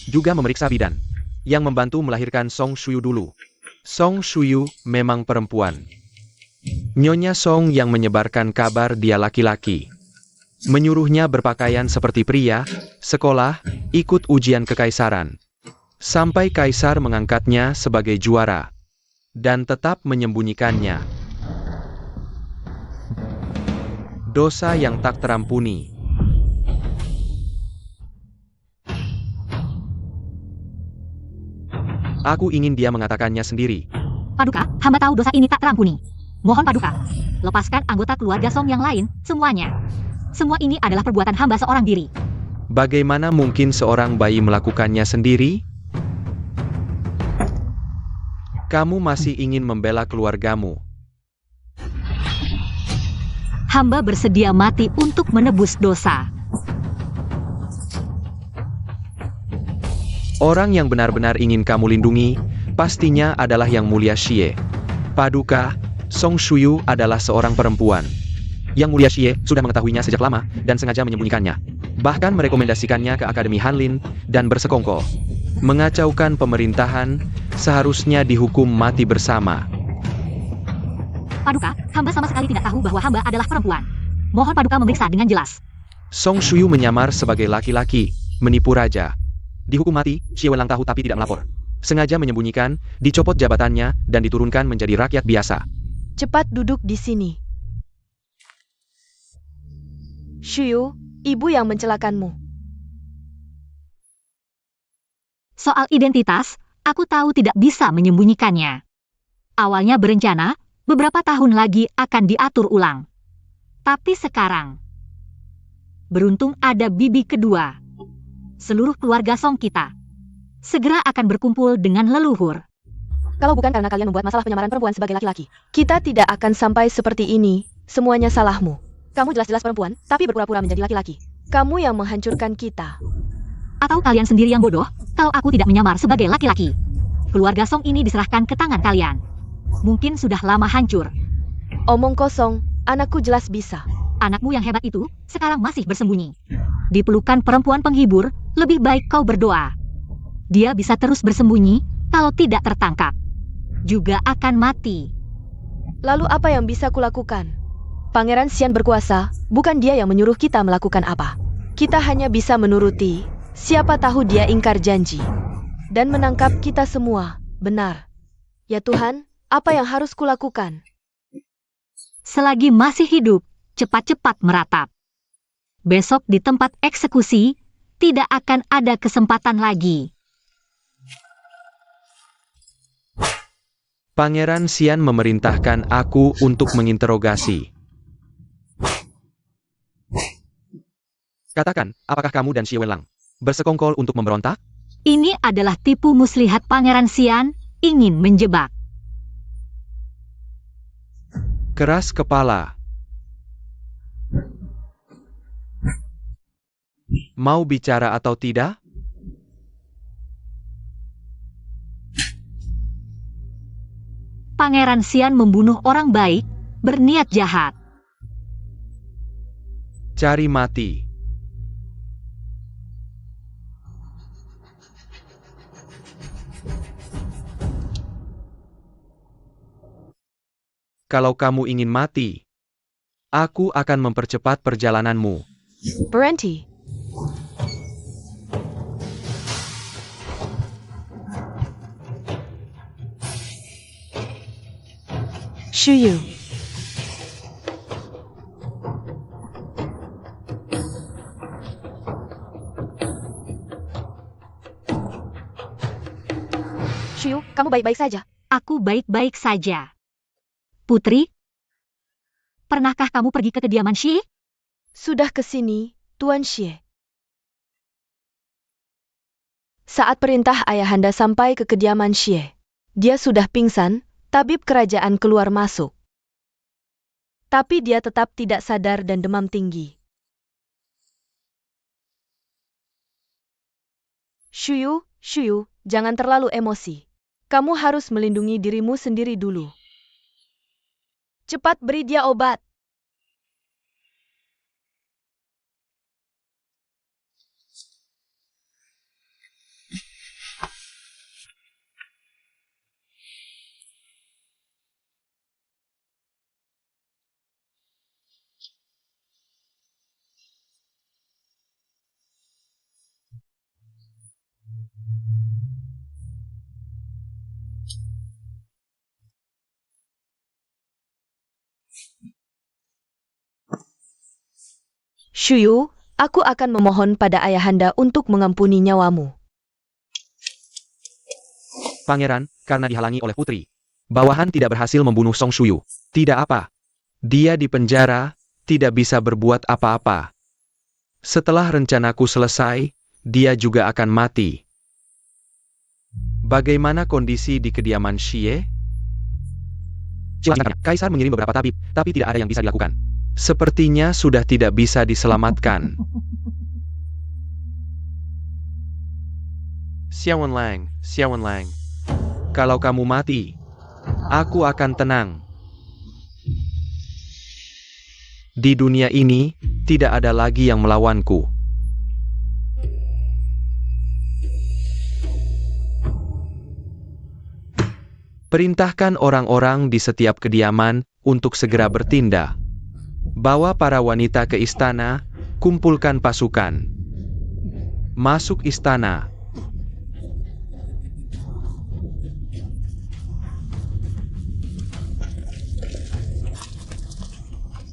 D: Juga memeriksa bidan yang membantu melahirkan Song Shuyu dulu. Song Shuyu memang perempuan. Nyonya Song yang menyebarkan kabar dia laki-laki. Menyuruhnya berpakaian seperti pria, sekolah, ikut ujian kekaisaran. Sampai kaisar mengangkatnya sebagai juara. Dan tetap menyembunyikannya. Dosa yang tak terampuni. Aku ingin dia mengatakannya sendiri.
B: Paduka, hamba tahu dosa ini tak terampuni. Mohon Paduka, lepaskan anggota keluarga Song yang lain, semuanya. Semua ini adalah perbuatan hamba seorang diri.
D: Bagaimana mungkin seorang bayi melakukannya sendiri? Kamu masih ingin membela keluargamu.
B: Hamba bersedia mati untuk menebus dosa.
D: Orang yang benar-benar ingin kamu lindungi, pastinya adalah Yang Mulia Xie. Paduka, Song Shuyu adalah seorang perempuan. Yang Mulia Xie sudah mengetahuinya sejak lama dan sengaja menyembunyikannya. Bahkan merekomendasikannya ke Akademi Hanlin dan bersekongkol. Mengacaukan pemerintahan, seharusnya dihukum mati bersama.
B: Paduka, hamba sama sekali tidak tahu bahwa hamba adalah perempuan. Mohon Paduka memeriksa dengan jelas.
D: Song Shuyu menyamar sebagai laki-laki, menipu raja. Dihukum mati, Xie Wenlang tahu tapi tidak melapor. Sengaja menyembunyikan, dicopot jabatannya, dan diturunkan menjadi rakyat biasa.
A: cepat duduk di sini. Shuyu, ibu yang mencelakanmu.
B: Soal identitas, aku tahu tidak bisa menyembunyikannya. awalnya berencana beberapa tahun lagi akan diatur ulang. Tapi sekarang, beruntung ada bibi kedua. Seluruh keluarga Song kita segera akan berkumpul dengan leluhur.
A: Kalau bukan karena kalian membuat masalah penyamaran perempuan sebagai laki-laki, kita tidak akan sampai seperti ini. Semuanya salahmu. Kamu jelas-jelas perempuan, tapi berpura-pura menjadi laki-laki. Kamu yang menghancurkan kita.
B: Atau kalian sendiri yang bodoh, kalau aku tidak menyamar sebagai laki-laki. Keluarga Song ini diserahkan ke tangan kalian. Mungkin sudah lama hancur.
A: Omong kosong, anakku jelas bisa.
B: Anakmu yang hebat itu sekarang masih bersembunyi. Di pelukan perempuan penghibur, lebih baik kau berdoa. Dia bisa terus bersembunyi kalau tidak tertangkap. Juga akan mati.
A: Lalu apa yang bisa kulakukan? Pangeran Xian berkuasa, bukan dia yang menyuruh kita melakukan apa. Kita hanya bisa menuruti, siapa tahu dia ingkar janji. Dan menangkap kita semua, benar. Ya Tuhan, apa yang harus kulakukan?
B: Selagi masih hidup, cepat-cepat meratap. Besok di tempat eksekusi, tidak akan ada kesempatan lagi.
D: Pangeran Xian memerintahkan aku untuk menginterogasi. Katakan, apakah kamu dan Xie Wenlang bersekongkol untuk memberontak?
B: Ini adalah tipu muslihat Pangeran Xian ingin menjebak.
D: Keras kepala. Mau bicara atau tidak?
B: Pangeran Xian membunuh orang baik, berniat jahat.
D: Cari mati. Kalau kamu ingin mati, aku akan mempercepat perjalananmu.
A: Berhenti. Shuyu. Shuyu, kamu baik-baik saja.
B: Aku baik-baik saja. Putri, pernahkah kamu pergi ke kediaman Xie?
A: Sudah ke sini, Tuan Xie. Saat perintah ayahanda sampai ke kediaman Xie, dia sudah pingsan. Tabib kerajaan keluar masuk. Tapi dia tetap tidak sadar dan demam tinggi. Shuyu, jangan terlalu emosi. Kamu harus melindungi dirimu sendiri dulu. Cepat beri dia obat. Shuyu, aku akan memohon pada ayahanda untuk mengampuni nyawamu.
D: Pangeran, karena dihalangi oleh putri, bawahan tidak berhasil membunuh Song Shuyu. Tidak apa. Dia di penjara, tidak bisa berbuat apa-apa. Setelah rencanaku selesai, dia juga akan mati. Bagaimana kondisi di kediaman Xie? Kaisar mengirim beberapa tabib, tapi tidak ada yang bisa dilakukan. Sepertinya sudah tidak bisa diselamatkan. Xie Wenlang. Kalau kamu mati, aku akan tenang. Di dunia ini, tidak ada lagi yang melawanku. Perintahkan orang-orang di setiap kediaman untuk segera bertindak. Bawa para wanita ke istana, kumpulkan pasukan. Masuk istana.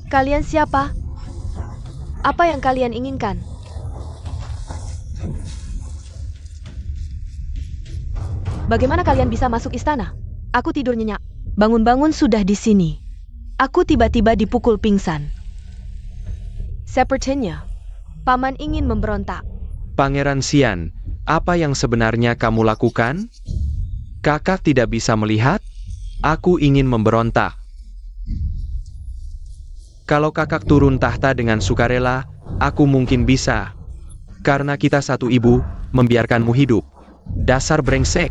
A: Kalian siapa? Apa yang kalian inginkan? Bagaimana kalian bisa masuk istana? Aku tidur nyenyak. Bangun-bangun sudah di sini. Aku tiba-tiba dipukul pingsan. Sepertinya, Paman ingin memberontak.
D: Pangeran Xian, apa yang sebenarnya kamu lakukan? Kakak tidak bisa melihat? Aku ingin memberontak. Kalau kakak turun tahta dengan sukarela, aku mungkin bisa. Karena kita satu ibu, membiarkanmu hidup. Dasar brengsek.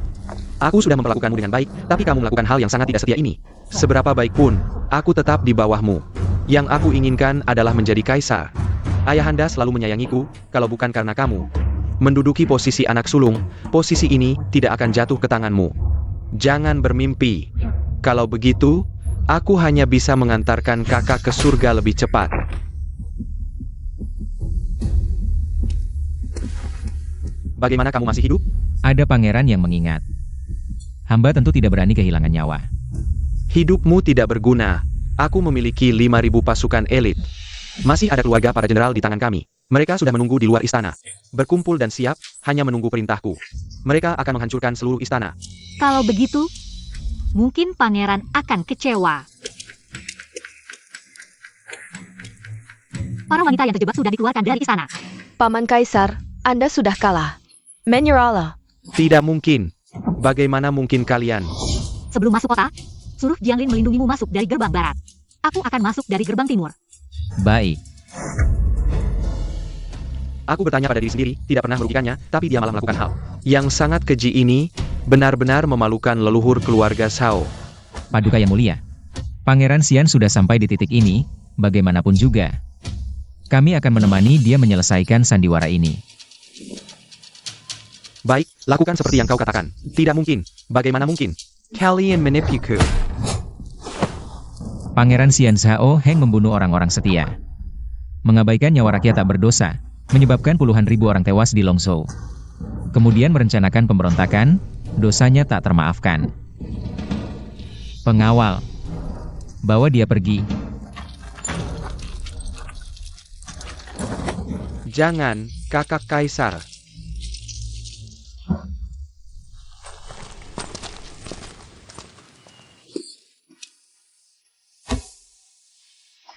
D: Aku sudah memperlakukanmu dengan baik, tapi kamu melakukan hal yang sangat tidak setia ini. Seberapa baik pun, aku tetap di bawahmu. Yang aku inginkan adalah menjadi kaisar. Ayahanda selalu menyayangiku, kalau bukan karena kamu. Menduduki posisi anak sulung, posisi ini tidak akan jatuh ke tanganmu. Jangan bermimpi. Kalau begitu, aku hanya bisa mengantarkan kakak ke surga lebih cepat. Bagaimana kamu masih hidup?
C: Ada pangeran yang mengingat. Hamba tentu tidak berani kehilangan nyawa.
D: Hidupmu tidak berguna. Aku memiliki 5.000 pasukan elit. Masih ada keluarga para jenderal di tangan kami. Mereka sudah menunggu di luar istana. Berkumpul dan siap, hanya menunggu perintahku. Mereka akan menghancurkan seluruh istana.
B: Kalau begitu, mungkin pangeran akan kecewa. Para wanita yang terjebak sudah dikeluarkan dari istana.
A: Paman Kaisar, Anda sudah kalah. Menyerahlah.
D: Tidak mungkin. Bagaimana mungkin kalian?
B: Sebelum masuk kota, suruh Jianglin melindungimu masuk dari gerbang barat. Aku akan masuk dari gerbang timur.
C: Baik.
D: Aku bertanya pada diri sendiri, tidak pernah merugikannya, tapi dia malah melakukan hal yang sangat keji ini, benar-benar memalukan leluhur keluarga Shao.
C: Paduka yang mulia. Pangeran Xian sudah sampai di titik ini, bagaimanapun juga. Kami akan menemani dia menyelesaikan sandiwara ini.
D: Baik, lakukan seperti yang kau katakan. Tidak mungkin. Bagaimana mungkin? Kalian menipuku.
C: Pangeran Xian Zhao Heng membunuh orang-orang setia. Mengabaikan nyawa rakyat tak berdosa, menyebabkan puluhan ribu orang tewas di Longzhou. Kemudian merencanakan pemberontakan, dosanya tak termaafkan. Pengawal, bawa dia pergi.
D: Jangan, kakak kaisar.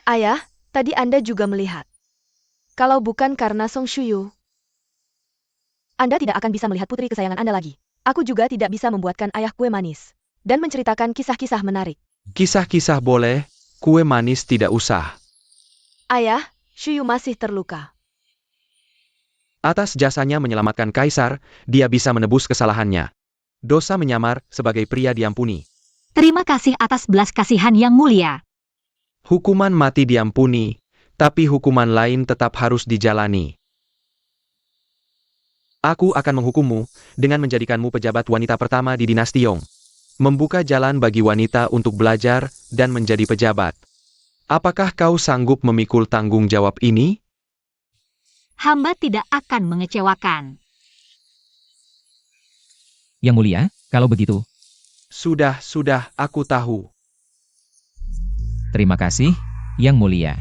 A: Ayah, tadi Anda juga melihat. Kalau bukan karena Song Shuyu, Anda tidak akan bisa melihat putri kesayangan Anda lagi. Aku juga tidak bisa membuatkan ayah kue manis dan menceritakan kisah-kisah menarik.
D: Kisah-kisah boleh, kue manis tidak usah.
A: Ayah, Shuyu masih terluka.
D: Atas jasanya menyelamatkan kaisar, dia bisa menebus kesalahannya. Dosa menyamar sebagai pria diampuni.
B: Terima kasih atas belas kasihan yang mulia.
D: Hukuman mati diampuni, tapi hukuman lain tetap harus dijalani. Aku akan menghukummu dengan menjadikanmu pejabat wanita pertama di dinasti Yong. Membuka jalan bagi wanita untuk belajar dan menjadi pejabat. Apakah kau sanggup memikul tanggung jawab ini?
B: Hamba tidak akan mengecewakan.
C: Yang mulia, kalau begitu,
D: Sudah, aku tahu.
C: terima kasih, Yang Mulia.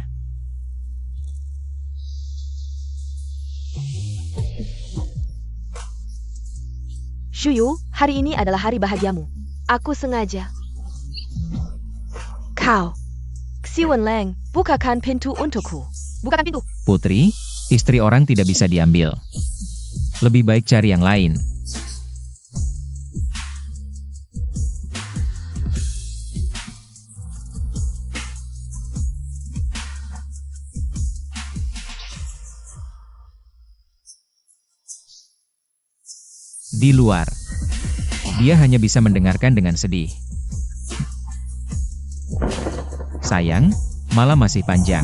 A: Shuyu, hari ini adalah hari bahagiamu. Aku sengaja. Kau, Xi Wenleng, bukakan pintu untukku. Bukakan pintu.
C: Putri, istri orang tidak bisa diambil. Lebih baik cari yang lain. Di luar, dia hanya bisa mendengarkan dengan sedih. Sayang, malam masih panjang.